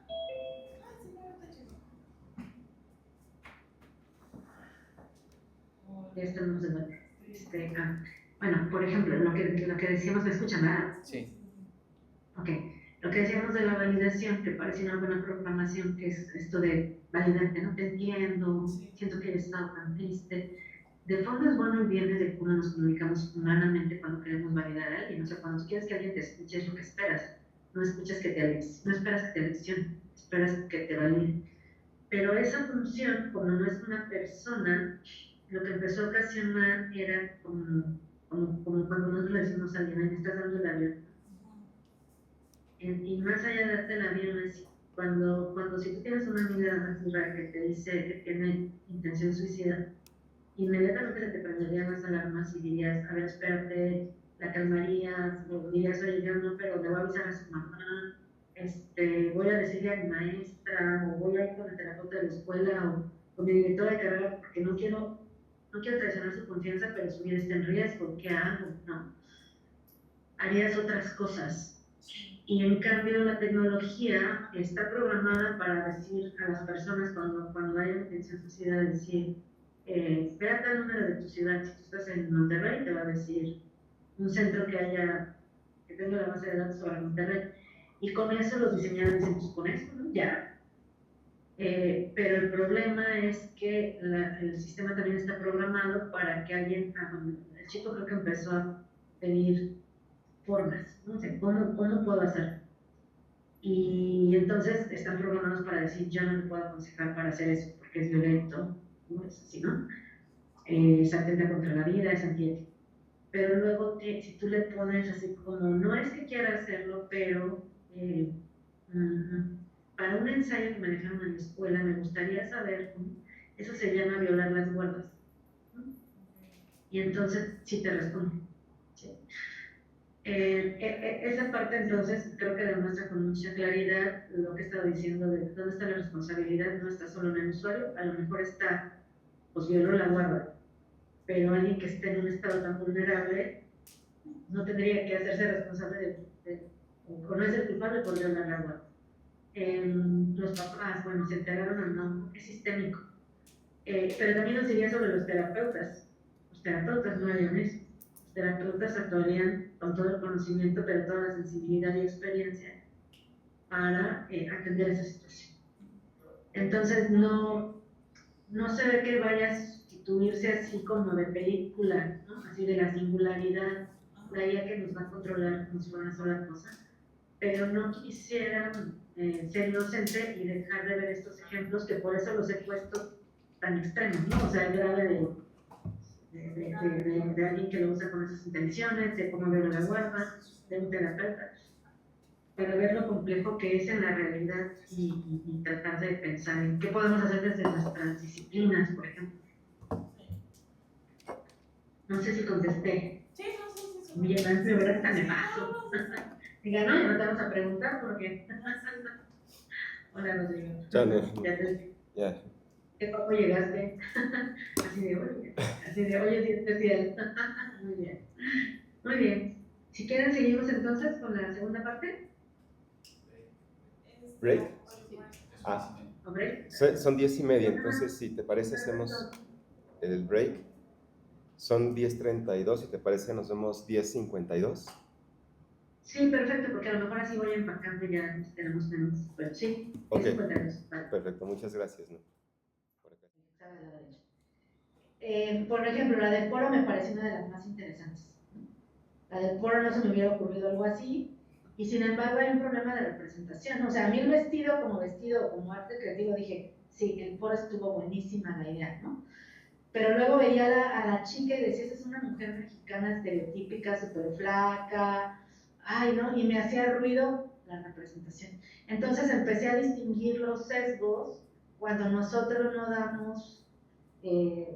Sí, no, está chido. Ya estamos de vuelta. Bueno, por ejemplo, lo que decíamos, ¿me escuchan, verdad? Sí. Ok, lo que decíamos de la validación, que parece una buena programación, que es esto de validarte, no te entiendo, siento que eres estado tan triste. De fondo es bueno y viene de cómo nos comunicamos humanamente cuando queremos validar a alguien. O sea, cuando tú quieres que alguien te escuche es lo que esperas. No esperas que te aleccione, esperas que te valide. Pero esa función, como no es una persona, lo que empezó a ocasionar era como cuando nosotros le decimos a alguien, me estás dando el avión. Y más allá de darte el avión, es cuando si tú tienes una amiga rara que te dice que tiene intención suicida, inmediatamente se te prenderían las alarmas y dirías, a ver, espérate, la calmarías, o dirías, oye, yo no, pero le voy a avisar a su mamá, voy a decirle a mi maestra, o voy a ir con el terapeuta de la escuela, o con mi directora de carrera, porque no quiero traicionar su confianza, pero su vida está en riesgo, ¿qué hago? No. Harías otras cosas. Y en cambio la tecnología está programada para decir a las personas cuando hay una intención suicida, decir, ve a tal número de tu ciudad, si tú estás en Monterrey, te va a decir un centro que tenga la base de datos sobre Monterrey. Y con eso los diseñadores dicen, pues con eso, ¿no? Ya. Pero el problema es que el sistema también está programado para que alguien, el chico creo que empezó a pedir formas, no sé, ¿cómo puedo hacer? Y entonces están programados para decir, yo no te puedo aconsejar para hacer eso, porque es violento, ¿no? Es así, ¿no? Es atenta contra la vida, es antiético. Pero luego, si tú le pones así como, no es que quiera hacerlo, pero para un ensayo que me dejaron en la escuela, me gustaría saber, ¿no? Eso se llama violar las guardas, ¿no? Y entonces sí te responde. ¿Sí? Esa parte entonces creo que demuestra con mucha claridad lo que he estado diciendo de dónde está la responsabilidad. No está solo en el usuario, a lo mejor está, pues violó la guarda, pero alguien que esté en un estado tan vulnerable no tendría que hacerse responsable o no es el culpable por violar la guarda. Los papás, bueno, se enteraron o no, es sistémico. Pero también nos diría sobre los terapeutas. Los terapeutas no harían eso. Los terapeutas actuarían con todo el conocimiento, pero toda la sensibilidad y experiencia para atender esa situación. Entonces, no se ve que vaya a sustituirse así como de película, ¿no? Así de la singularidad, la IA que nos va a controlar como si fuera una sola cosa. Pero no quisiera ser inocente y dejar de ver estos ejemplos, que por eso los he puesto tan extremos, ¿no? O sea, el grave de alguien que lo usa con esas intenciones, de cómo ver la guarda, de un terapeuta, para ver lo complejo que es en la realidad y tratar de pensar en qué podemos hacer desde nuestras disciplinas, por ejemplo. No sé si contesté. Sí. Bien, amplio, ¿verdad? Hasta me paso. Diga, no, ya no te vamos a preguntar porque... Hola, Rodrigo. Ya no. Ya. ¿Qué poco llegaste? Así de, oye, sí, especial. Muy bien. Muy bien. Si quieren, seguimos entonces con la segunda parte. ¿Break? Ah, ¿O break? son 10:30, entonces si te parece hacemos el break. Son 10:32, si te parece nos vemos 10:52. Sí, perfecto, porque a lo mejor así voy empacando y ya tenemos menos, pero sí, Ok. 10:52, vale. Perfecto, muchas gracias, ¿no? Por acá. A la derecha. Por ejemplo, la del poro me pareció una de las más interesantes. La del poro no se me hubiera ocurrido algo así, y sin embargo hay un problema de representación. O sea, a mí el vestido, como arte creativo, dije, sí, el poro estuvo buenísima la idea, ¿no? Pero luego veía a la chica y decía, esa es una mujer mexicana estereotípica, súper flaca, ay, ¿no? Y me hacía ruido la representación. Entonces empecé a distinguir los sesgos cuando nosotros no damos,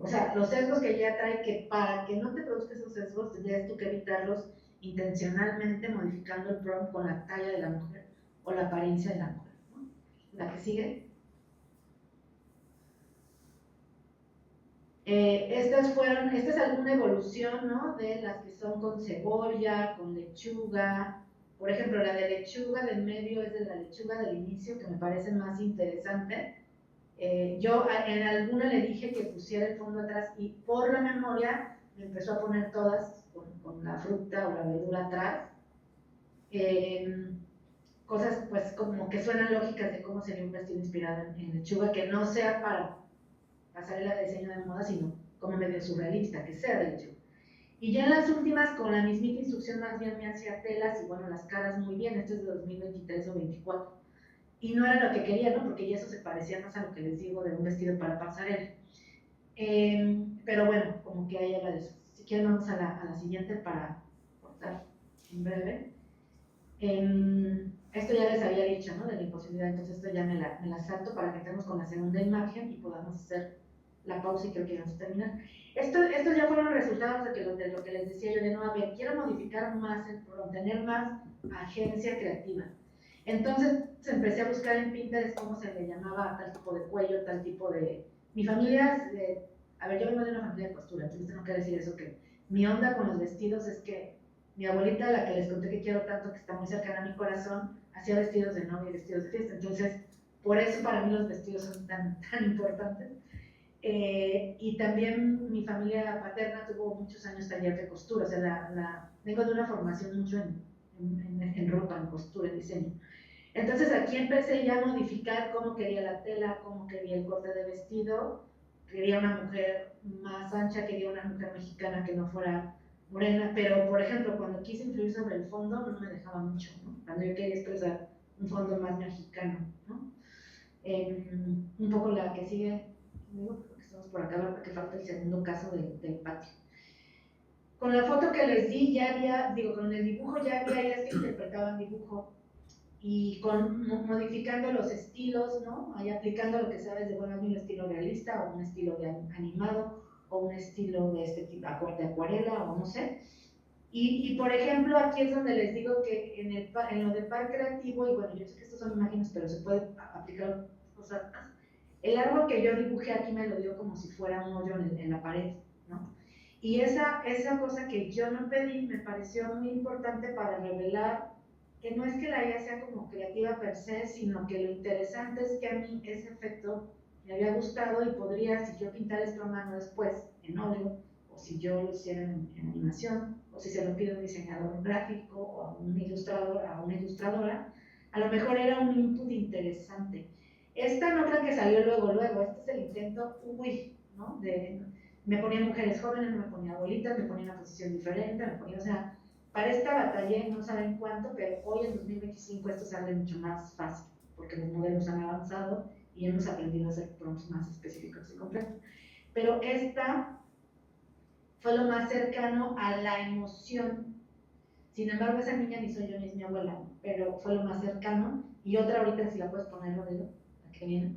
o sea, los sesgos que ella trae, que para que no te produzca esos sesgos, tendrías tú que evitarlos intencionalmente modificando el prompt con la talla de la mujer o la apariencia de la mujer, ¿no? La que sigue. Esta es alguna evolución, ¿no? De las que son con cebolla, con lechuga. Por ejemplo, la de lechuga del medio es de la lechuga del inicio, que me parece más interesante. Yo en alguna le dije que pusiera el fondo atrás y por la memoria me empezó a poner todas con la fruta o la verdura atrás. Cosas pues como que suenan lógicas de cómo sería un vestido inspirado en lechuga, que no sea para pasarela de diseño de moda, sino como medio surrealista, que sea de hecho. Y ya en las últimas, con la mismita instrucción, más bien me hacía telas y bueno, las caras muy bien. Esto es de 2023 o 2024. Y no era lo que quería, ¿no? Porque ya eso se parecía más a lo que les digo de un vestido para pasarela. Pero bueno, como que ahí era de eso. Si quieren, vamos a la siguiente para cortar en breve. Esto ya les había dicho, ¿no? De la imposibilidad, entonces esto ya me la salto para que entremos con la segunda imagen y podamos hacer la pausa y creo que vamos a terminar. Estos ya fueron resultados de lo que les decía yo, de no, a ver, quiero modificar más el prompt, tener más agencia creativa. Entonces empecé a buscar en Pinterest cómo se le llamaba tal tipo de cuello, tal tipo de... Mi familia, a ver, yo vengo de una familia de costura, entonces tengo que decir eso, que mi onda con los vestidos es que mi abuelita, la que les conté que quiero tanto, que está muy cercana a mi corazón, hacía vestidos de novia y vestidos de fiesta. Entonces, por eso para mí los vestidos son tan importantes. Y también mi familia paterna tuvo muchos años taller de costura. O sea, vengo de una formación mucho en ropa, en costura, en diseño. Entonces, aquí empecé ya a modificar cómo quería la tela, cómo quería el corte de vestido. Quería una mujer más ancha, quería una mujer mexicana que no fuera morena, pero por ejemplo, cuando quise influir sobre el fondo no me dejaba mucho, ¿no? Cuando yo quería expresar un fondo más mexicano, ¿no? Un poco la que sigue, creo que estamos por acá, porque falta el segundo caso del patio. Con la foto que les di ya había, con el dibujo ya había ellas que interpretaban dibujo y modificando los estilos, ¿no? Ahí aplicando lo que sabes de, bueno, un estilo realista o un estilo de animado o un estilo de este tipo, de acuarela o no sé. Y por ejemplo, aquí es donde les digo que en lo del par creativo, y bueno, yo sé que estas son imágenes, pero se puede aplicar cosas más. El árbol que yo dibujé aquí me lo dio como si fuera un hoyo en la pared, ¿no? Y esa cosa que yo no pedí me pareció muy importante para revelar que no es que la IA sea como creativa per se, sino que lo interesante es que a mí ese efecto me había gustado y podría, si yo pintara esto a mano después, en óleo, o si yo lo hiciera en animación, o si se lo pido a un diseñador gráfico o a un ilustrador, a una ilustradora, a lo mejor era un input interesante. Esta no creo que salió luego, este es el intento, ¿no? Me ponía mujeres jóvenes, me ponía abuelitas, me ponía en una posición diferente, me ponía, o sea, para esta batalla no saben cuánto, pero hoy en 2025 esto sale mucho más fácil, porque los modelos han avanzado y hemos aprendido a hacer prompts más específicos y completos. Pero esta fue lo más cercano a la emoción. Sin embargo, esa niña ni soy yo ni es mi abuela, ¿no? Pero fue lo más cercano. Y otra ahorita, si la puedes poner, modelo, la que viene.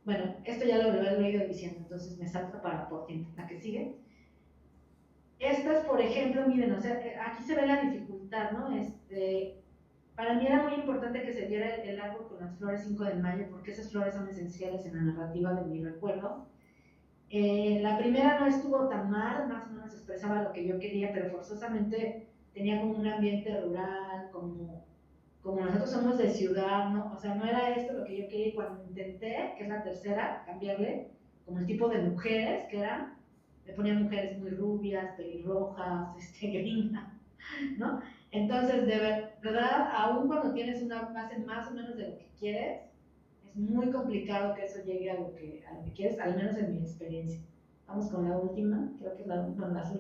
Bueno, esto ya lo he ido diciendo, entonces me salta por tiempo. La que sigue. Estas, por ejemplo, miren, o sea, aquí se ve la dificultad, ¿no? Para mí era muy importante que se viera el árbol con las flores 5 de mayo, porque esas flores son esenciales en la narrativa de mi recuerdo. La primera no estuvo tan mal, más o menos expresaba lo que yo quería, pero forzosamente tenía como un ambiente rural, como nosotros somos de ciudad, ¿no? O sea, no era esto lo que yo quería, y cuando intenté, que es la tercera, cambiarle, como el tipo de mujeres que eran, le ponía mujeres muy rubias, pelirrojas, gringas, ¿no? Entonces, de verdad, aún cuando tienes una base más o menos de lo que quieres, es muy complicado que eso llegue a lo que quieres, al menos en mi experiencia. Vamos con la última, creo que es las últimas.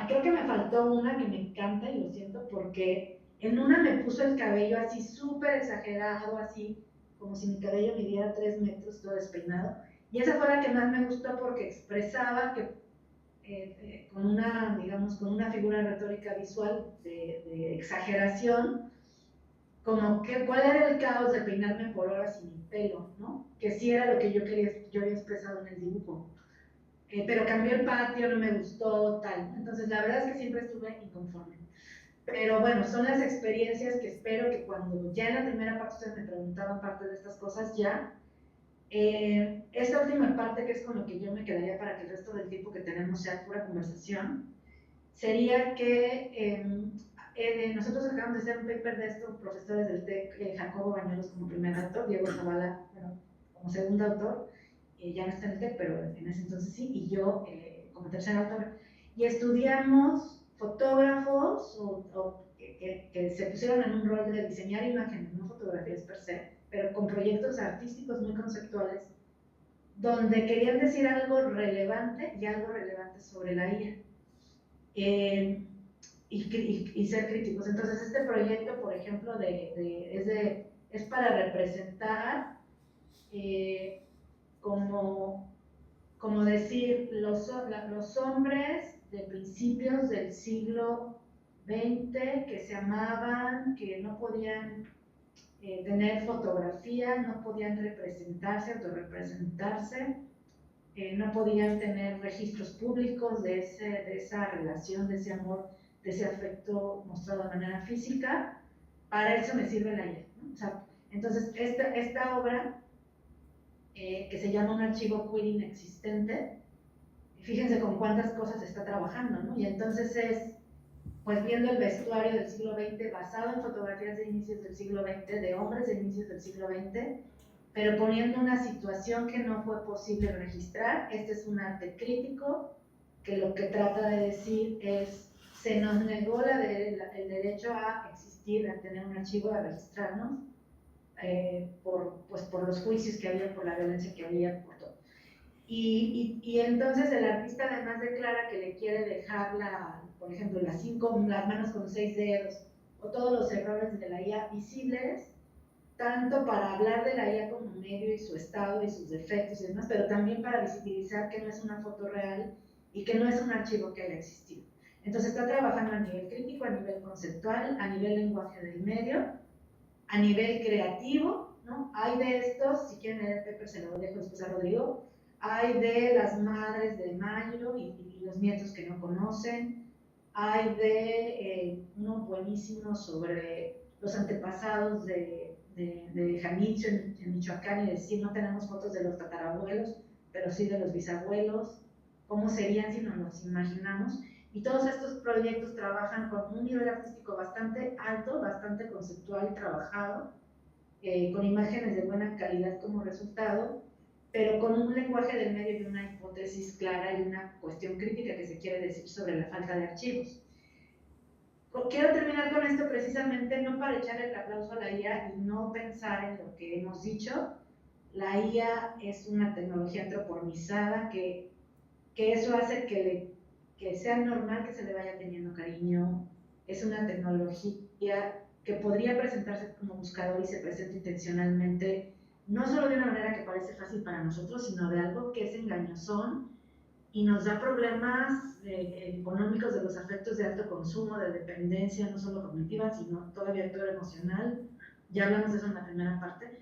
Creo que me faltó una que me encanta y lo siento porque en una me puso el cabello así súper exagerado, así como si mi cabello midiera 3 metros, todo despeinado. Y esa fue la que más me gustó porque expresaba que con una, digamos, con una figura retórica visual de exageración, como que cuál era el caos de peinarme por horas sin mi pelo, ¿no? Que sí era lo que yo había expresado en el dibujo. Pero cambió el patio, no me gustó, tal. Entonces, la verdad es que siempre estuve inconforme. Pero bueno, son las experiencias que espero que cuando ya en la primera parte ustedes me preguntaban parte de estas cosas ya, esta última parte, que es con lo que yo me quedaría para que el resto del tiempo que tenemos sea pura conversación, sería que nosotros acabamos de hacer un paper de esto, profesores del TEC, Jacobo Bañuelos como primer autor, Diego Zavala, bueno, como segundo autor, ya no está en el TEC, pero en ese entonces sí, y yo como tercer autor, y estudiamos fotógrafos que se pusieron en un rol de diseñar imágenes, no fotografías per se, pero con proyectos artísticos muy conceptuales, donde querían decir algo relevante y algo relevante sobre la IA. Y ser críticos. Entonces, este proyecto, por ejemplo, es para representar como decir los hombres de principios del siglo XX que se amaban, que no podían tener fotografía, no podían representarse, autorrepresentarse, no podían tener registros públicos de esa relación, de ese amor, de ese afecto mostrado de manera física. Para eso me sirve la IA, ¿no? O sea, entonces, esta obra, que se llama Un archivo queer inexistente, fíjense con cuántas cosas está trabajando, ¿no? Y entonces es, pues viendo el vestuario del siglo XX, basado en fotografías de inicios del siglo XX, de hombres de inicios del siglo XX, pero poniendo una situación que no fue posible registrar. Este es un arte crítico, que lo que trata de decir es, se nos negó el derecho a existir, a tener un archivo, a registrarnos, por los juicios que había, por la violencia que había, por todo. Y entonces el artista además declara que le quiere dejar, por ejemplo, las manos con 6 dedos, o todos los errores de la IA visibles, tanto para hablar de la IA como medio y su estado y sus defectos y demás, pero también para visibilizar que no es una foto real y que no es un archivo que haya existido. Entonces está trabajando a nivel crítico, a nivel conceptual, a nivel lenguaje del medio, a nivel creativo, ¿no? Hay de estos, si quieren leer el paper se lo dejo después a Rodrigo, hay de las madres de Mayo y los nietos que no conocen, hay de uno buenísimo sobre los antepasados de Janitzio en Michoacán, y decir, no tenemos fotos de los tatarabuelos, pero sí de los bisabuelos, cómo serían si nos los imaginamos. Y todos estos proyectos trabajan con un nivel artístico bastante alto, bastante conceptual y trabajado, con imágenes de buena calidad como resultado, pero con un lenguaje del medio y una hipótesis clara y una cuestión crítica que se quiere decir sobre la falta de archivos. Quiero terminar con esto precisamente no para echarle el aplauso a la IA y no pensar en lo que hemos dicho. La IA es una tecnología antropomorfizada que eso hace que sea normal que se le vaya teniendo cariño. Es una tecnología que podría presentarse como buscador y se presenta intencionalmente, no solo de una manera que parece fácil para nosotros, sino de algo que es engañosón y nos da problemas económicos de los afectos de alto consumo, de dependencia, no solo cognitiva, sino todavía todo emocional. Ya hablamos de eso en la primera parte.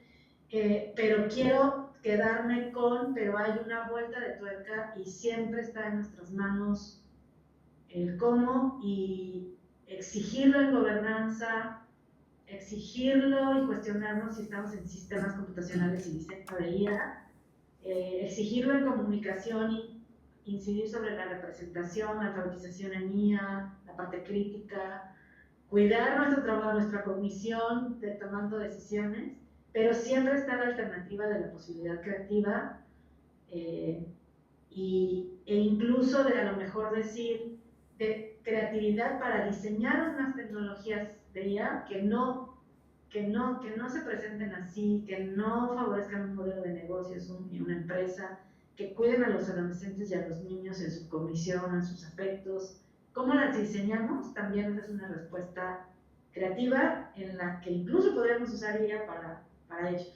Pero quiero quedarme pero hay una vuelta de tuerca y siempre está en nuestras manos el cómo, y exigirlo en gobernanza, exigirlo y cuestionarnos si estamos en sistemas computacionales y diseño de IA, exigirlo en comunicación y incidir sobre la representación, la alfabetización en IA, la parte crítica, cuidar nuestro trabajo, nuestra cognición tomando decisiones, pero siempre está la alternativa de la posibilidad creativa, e incluso de a lo mejor decir de creatividad para diseñar unas tecnologías de IA que no se presenten así, que no favorezcan un modelo de negocios y una empresa, que cuiden a los adolescentes y a los niños en su cognición, en sus afectos. ¿Cómo las diseñamos? También es una respuesta creativa en la que incluso podríamos usar IA para ello.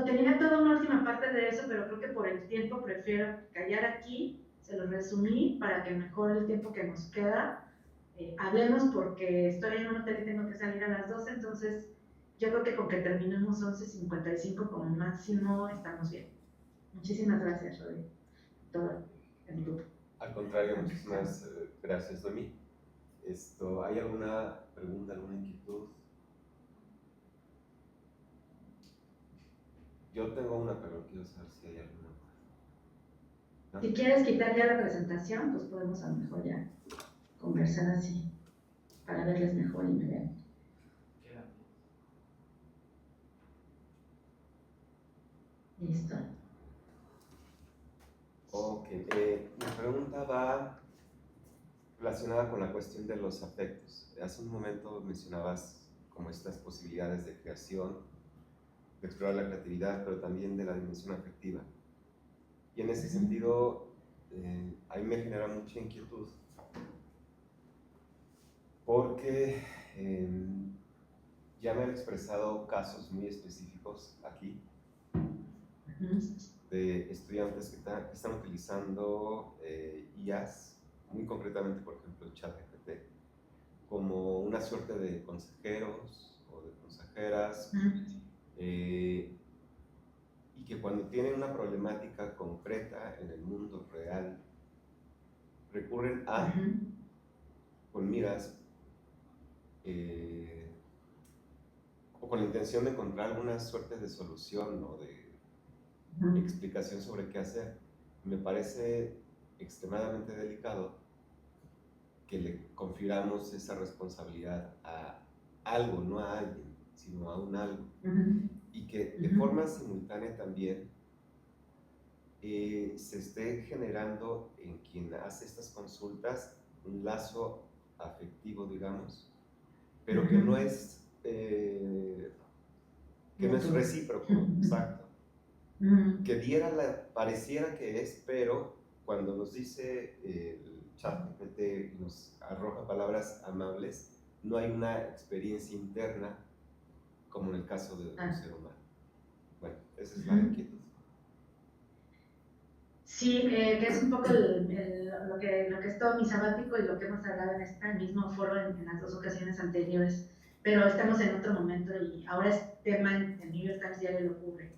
Tenía toda una última parte de eso, pero creo que por el tiempo prefiero callar aquí, se lo resumí para que mejor el tiempo que nos queda hablemos, porque estoy en un hotel y tengo que salir a las 12, entonces yo creo que con que terminemos 11:55 como máximo estamos bien. Muchísimas gracias, Rodrigo. Todo el grupo. Al contrario, muchísimas gracias, Noemí. ¿Hay alguna pregunta, alguna inquietud? Yo tengo una, pero quiero saber si hay alguna más. ¿No? Si quieres quitar ya la presentación, pues podemos a lo mejor ya conversar así, para verles mejor y me vean. Listo. Ok, mi pregunta va relacionada con la cuestión de los afectos. Hace un momento mencionabas como estas posibilidades de creación, de explorar la creatividad, pero también de la dimensión afectiva. Y en ese sentido, a mí me genera mucha inquietud, porque ya me han expresado casos muy específicos aquí, de estudiantes que están utilizando IAs, muy concretamente, por ejemplo, ChatGPT, como una suerte de consejeros o de consejeras, y que cuando tienen una problemática concreta en el mundo real, recurren a, con miras, o con la intención de encontrar alguna suerte de solución o de explicación sobre qué hacer. Me parece extremadamente delicado que le confiramos esa responsabilidad a algo, no a alguien, sino a un algo. Y que de forma simultánea también se esté generando en quien hace estas consultas un lazo afectivo, digamos, pero que no es, recíproco, exacto. Que pareciera que es, pero cuando nos dice el ChatGPT y nos arroja palabras amables, no hay una experiencia interna como en el caso de un ser humano. Bueno, esa es la inquietud. Sí, que es un poco lo que es todo mi sabático y lo que hemos hablado en este mismo foro en las dos ocasiones anteriores, pero estamos en otro momento y ahora es tema en New York Times Diario lo cubre.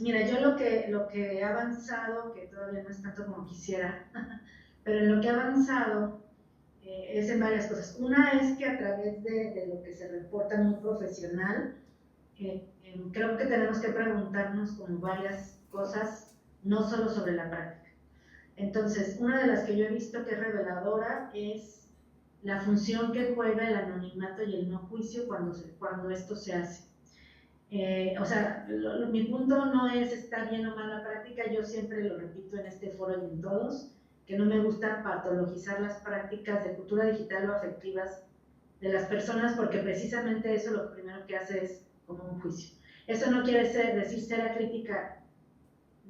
Mira, yo lo que he avanzado, que todavía no es tanto como quisiera, pero en lo que he avanzado es en varias cosas. Una es que a través de lo que se reporta muy profesional, creo que tenemos que preguntarnos como varias cosas, no solo sobre la práctica. Entonces, una de las que yo he visto que es reveladora es la función que juega el anonimato y el no juicio cuando esto se hace. O sea, mi punto no es está bien o mal la práctica, yo siempre lo repito en este foro y en todos, que no me gusta patologizar las prácticas de cultura digital o afectivas de las personas, porque precisamente eso lo primero que hace es como un juicio. Eso no quiere decir ser acrítica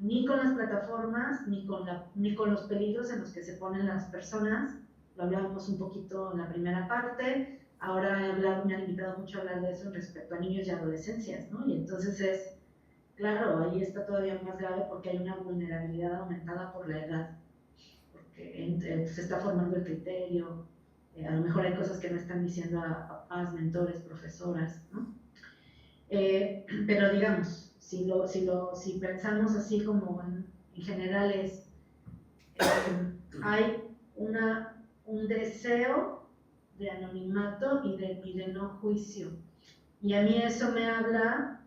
ni con las plataformas, ni con los peligros en los que se ponen las personas. Lo hablábamos un poquito en la primera parte. Ahora me han invitado mucho a hablar de eso respecto a niños y adolescencias, ¿no? Y entonces claro, ahí está todavía más grave porque hay una vulnerabilidad aumentada por la edad, porque se está formando el criterio, a lo mejor hay cosas que no están diciendo a papás, mentores, profesoras, ¿no? Pero digamos, si pensamos así como en general hay un deseo de anonimato y de no juicio. Y a mí eso me habla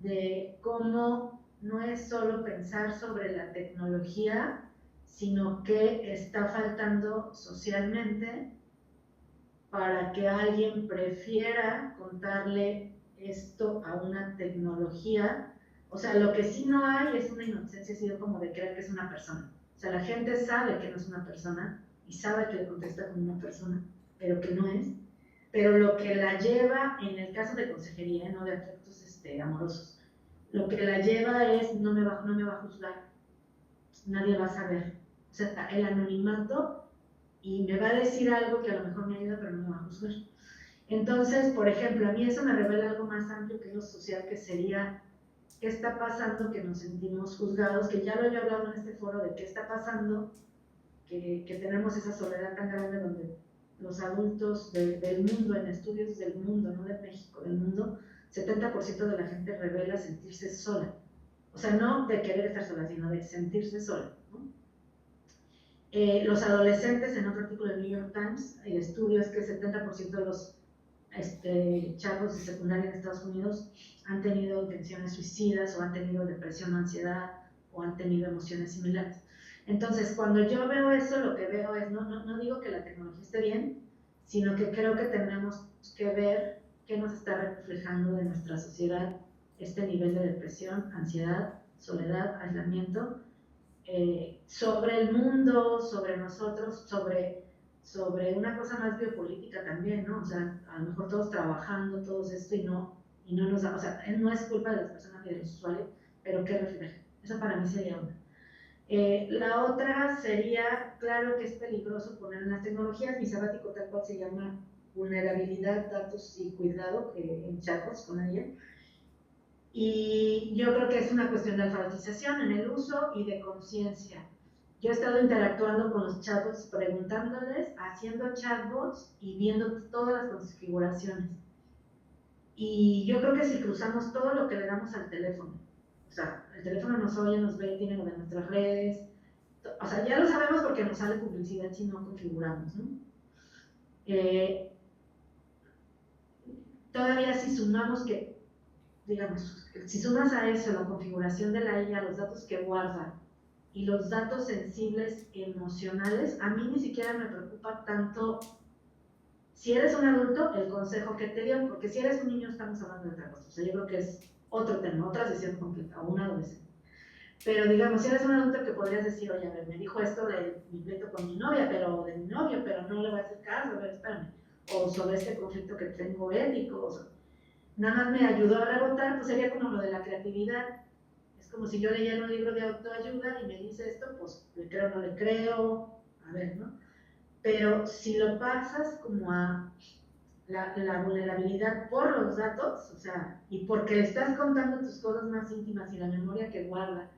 de cómo no es solo pensar sobre la tecnología, sino que está faltando socialmente para que alguien prefiera contarle esto a una tecnología. O sea, lo que sí no hay es una inocencia, así como de creer que es una persona. O sea, la gente sabe que no es una persona y sabe que le contesta como una persona, pero que no es. Pero lo que la lleva, en el caso de consejería, no de afectos amorosos, lo que la lleva es no me va a juzgar, nadie va a saber. O sea, el anonimato y me va a decir algo que a lo mejor me ayuda, pero no me va a juzgar. Entonces, por ejemplo, a mí eso me revela algo más amplio que lo social, que sería qué está pasando, que nos sentimos juzgados, que ya lo he hablado en este foro de qué está pasando, que tenemos esa soledad tan grande donde los adultos del mundo, en estudios del mundo, no de México, del mundo, 70% de la gente revela sentirse sola. O sea, no de querer estar sola, sino de sentirse sola, ¿no? Los adolescentes, en otro artículo del New York Times, el estudio es que el 70% de los chavos de secundaria en Estados Unidos han tenido intenciones suicidas o han tenido depresión o ansiedad o han tenido emociones similares. Entonces, cuando yo veo eso, lo que veo es, no digo que la tecnología esté bien, sino que creo que tenemos que ver qué nos está reflejando de nuestra sociedad este nivel de depresión, ansiedad, soledad, aislamiento, sobre el mundo, sobre nosotros, sobre una cosa más biopolítica también, ¿no? O sea, a lo mejor todos trabajando, todo esto y no nos da, o sea, no es culpa de las personas ni de los usuarios, pero ¿qué refleja? Esa para mí sería una. La otra sería, claro que es peligroso poner en las tecnologías, mi sabático tal cual se llama vulnerabilidad, datos y cuidado en chatbots con alguien. Y yo creo que es una cuestión de alfabetización en el uso y de conciencia. Yo he estado interactuando con los chatbots, preguntándoles, haciendo chatbots y viendo todas las configuraciones. Y yo creo que si cruzamos todo lo que le damos al teléfono, o sea, el teléfono nos oye, nos ve, tiene lo de nuestras redes, o sea, ya lo sabemos porque nos sale publicidad si no configuramos, ¿no? Todavía si sumamos que, digamos, si sumas a eso la configuración de la IA, los datos que guarda y los datos sensibles emocionales, a mí ni siquiera me preocupa tanto si eres un adulto, el consejo que te dio, porque si eres un niño estamos hablando de otra cosa, o sea, yo creo que es otro tema, otra sesión completa, o un adolescente. Pero digamos, si eres un adulto que podrías decir, oye, a ver, me dijo esto de mi pleito con mi novia, pero de mi novio, pero no le voy a hacer caso, a ver, espérame, o sobre este conflicto que tengo ético, o sea, nada más me ayudó a rebotar, pues sería como lo de la creatividad. Es como si yo leyera un libro de autoayuda y me dice esto, pues le creo o no le creo, a ver, ¿no? Pero si lo pasas como a la vulnerabilidad por los datos, o sea, y porque le estás contando tus cosas más íntimas y la memoria que guarda,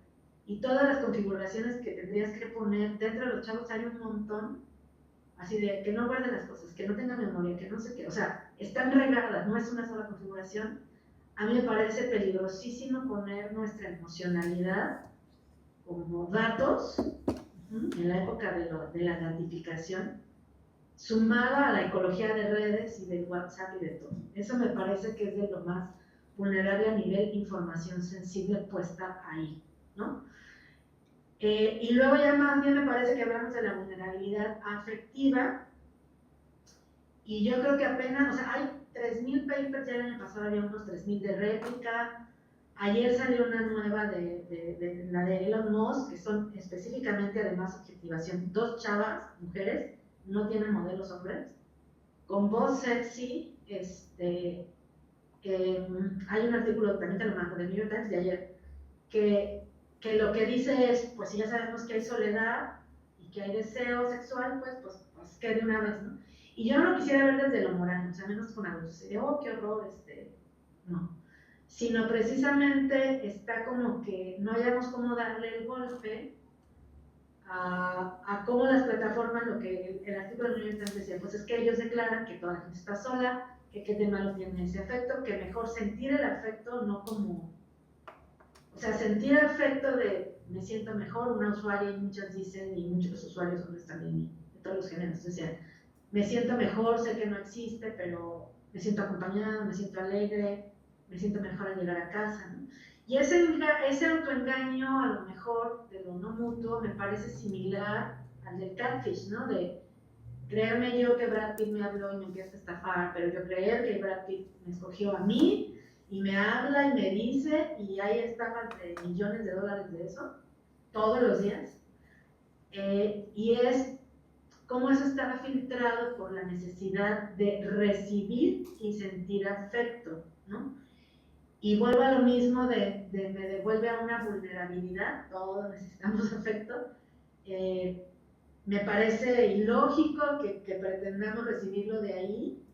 y todas las configuraciones que tendrías que poner, dentro de los chavos hay un montón, así de que no guarden las cosas, que no tenga memoria, que no sé qué, o sea, están regadas, no es una sola configuración. A mí me parece peligrosísimo poner nuestra emocionalidad como datos en la época de la datificación, sumada a la ecología de redes y de WhatsApp y de todo. Eso me parece que es de lo más vulnerable a nivel información sensible puesta ahí, ¿no? Y luego ya más bien me parece que hablamos de la vulnerabilidad afectiva, y yo creo que apenas, o sea, hay 3.000 papers, ya el año pasado había unos 3.000 de réplica. Ayer salió una nueva de la de Elon Musk, que son específicamente, además, objetivación. 2 chavas, mujeres, no tienen modelos hombres, con voz sexy. Hay un artículo, también te lo mando, del New York Times de ayer, que lo que dice es, pues si ya sabemos que hay soledad y que hay deseo sexual, pues que de una vez, ¿no? Y yo no lo quisiera ver desde lo moral, o sea, menos con adultos, sería, oh, qué horror, no. Sino precisamente está como que no hayamos cómo darle el golpe a cómo las plataformas, lo que el artículo de New York Times decía, pues es que ellos declaran que toda la gente está sola, que qué de malo tiene ese afecto, que mejor sentir el afecto, no como, o sea, sentir afecto de me siento mejor. Una usuaria, y muchas dicen, y muchos usuarios hombres también, de todos los géneros, decían, me siento mejor, sé que no existe, pero me siento acompañada, me siento alegre, me siento mejor al llegar a casa, ¿no? Y ese autoengaño, a lo mejor, de lo no mutuo, me parece similar al del catfish, ¿no? De creerme yo que Brad Pitt me habló y me empieza a estafar, pero yo creer que Brad Pitt me escogió a mí y me habla y me dice, y hay estafas de millones de dólares de eso, todos los días. Y es cómo eso estaba filtrado por la necesidad de recibir y sentir afecto, ¿no? Y vuelvo a lo mismo me devuelve a una vulnerabilidad, todos necesitamos afecto. Me parece ilógico que pretendamos recibirlo de ahí,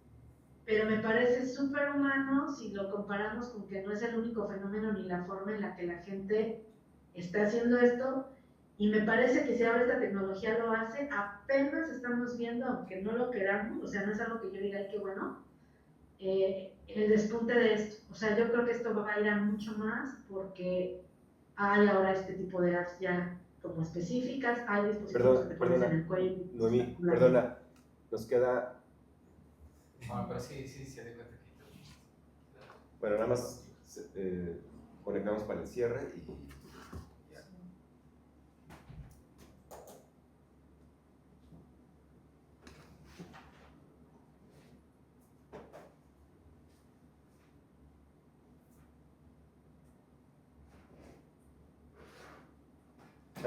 pero me parece súper humano si lo comparamos con que no es el único fenómeno ni la forma en la que la gente está haciendo esto. Y me parece que si ahora esta tecnología lo hace, apenas estamos viendo, aunque no lo queramos, o sea, no es algo que yo diga, ay, qué bueno, el despunte de esto. O sea, yo creo que esto va a ir a mucho más porque hay ahora este tipo de apps ya como específicas, hay dispositivos que te pones en el cuello. Noemí, perdona, nos queda... Pero sí, se de cuenta que... Bueno, nada más conectamos para el cierre y ya.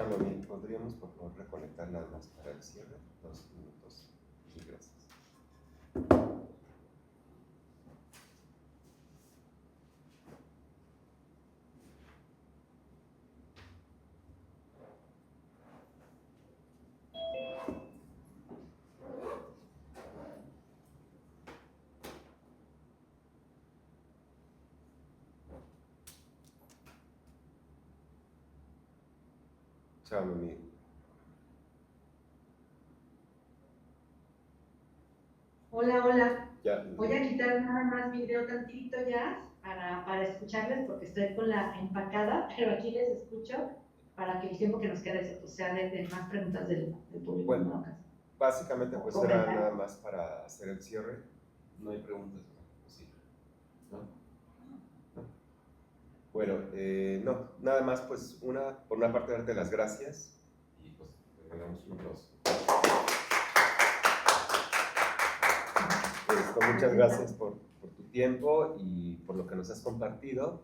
Noemí, ¿podríamos por favor reconectar nada más para el cierre? 2 minutos. Muchas gracias. Chao, Noemí. Hola, hola. Ya. Voy a quitar nada más video tantito ya para escucharles porque estoy con la empacada, pero aquí les escucho para que el tiempo que nos quede pues, sea de más preguntas del público. Bueno, básicamente pues era nada más para hacer el cierre. No hay preguntas, ¿no? Sí. ¿No? ¿No? Bueno, no, nada más pues por una parte darte las gracias y pues te damos un aplauso. Muchas gracias por tu tiempo y por lo que nos has compartido.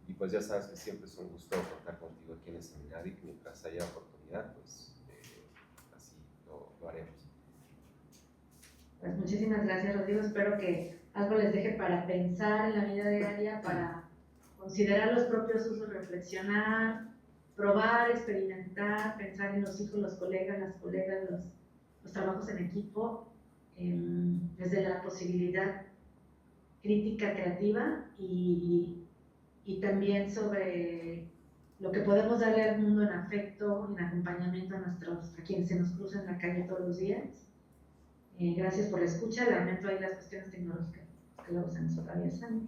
Y pues ya sabes que siempre es un gusto contar contigo aquí en el seminario y que mientras haya oportunidad, pues así lo haremos. Pues muchísimas gracias, Rodrigo. Espero que algo les deje para pensar en la vida diaria, para considerar los propios usos, reflexionar, probar, experimentar, pensar en los hijos, los colegas, las colegas, los trabajos en equipo, desde la posibilidad crítica creativa y también sobre lo que podemos darle al mundo en afecto, en acompañamiento a quienes se nos cruzan en la calle todos los días. Gracias por la escucha, lamento ahí las cuestiones tecnológicas que luego se nos atraviesan.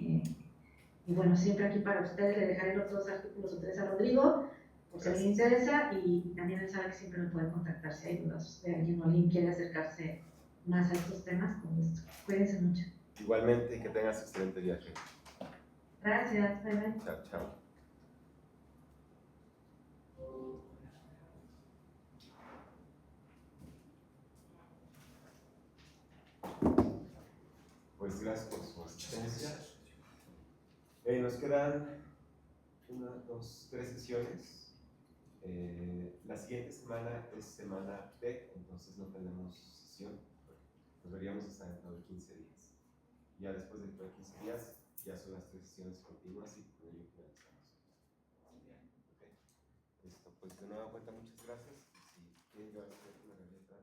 Y bueno, siempre aquí para ustedes, le dejaré los 2 artículos o 3 a Rodrigo, por si a alguien interesa, y también él sabe que siempre me puede contactar si hay dudas de alguien o alguien quiere acercarse más a estos temas, con gusto. Cuídense mucho. Igualmente, que tengas excelente viaje. Gracias, bye bye. Chao, chao. Pues gracias por su asistencia. Nos quedan 1, 2, 3 sesiones. La siguiente semana es semana B, entonces no tenemos sesión. Nos veríamos hasta dentro de 15 días. Ya después de 15 días, ya son las 3 sesiones continuas y con ello finalizamos. Okay. Listo, pues de nueva cuenta, muchas gracias. Si quieren llevarse una galleta.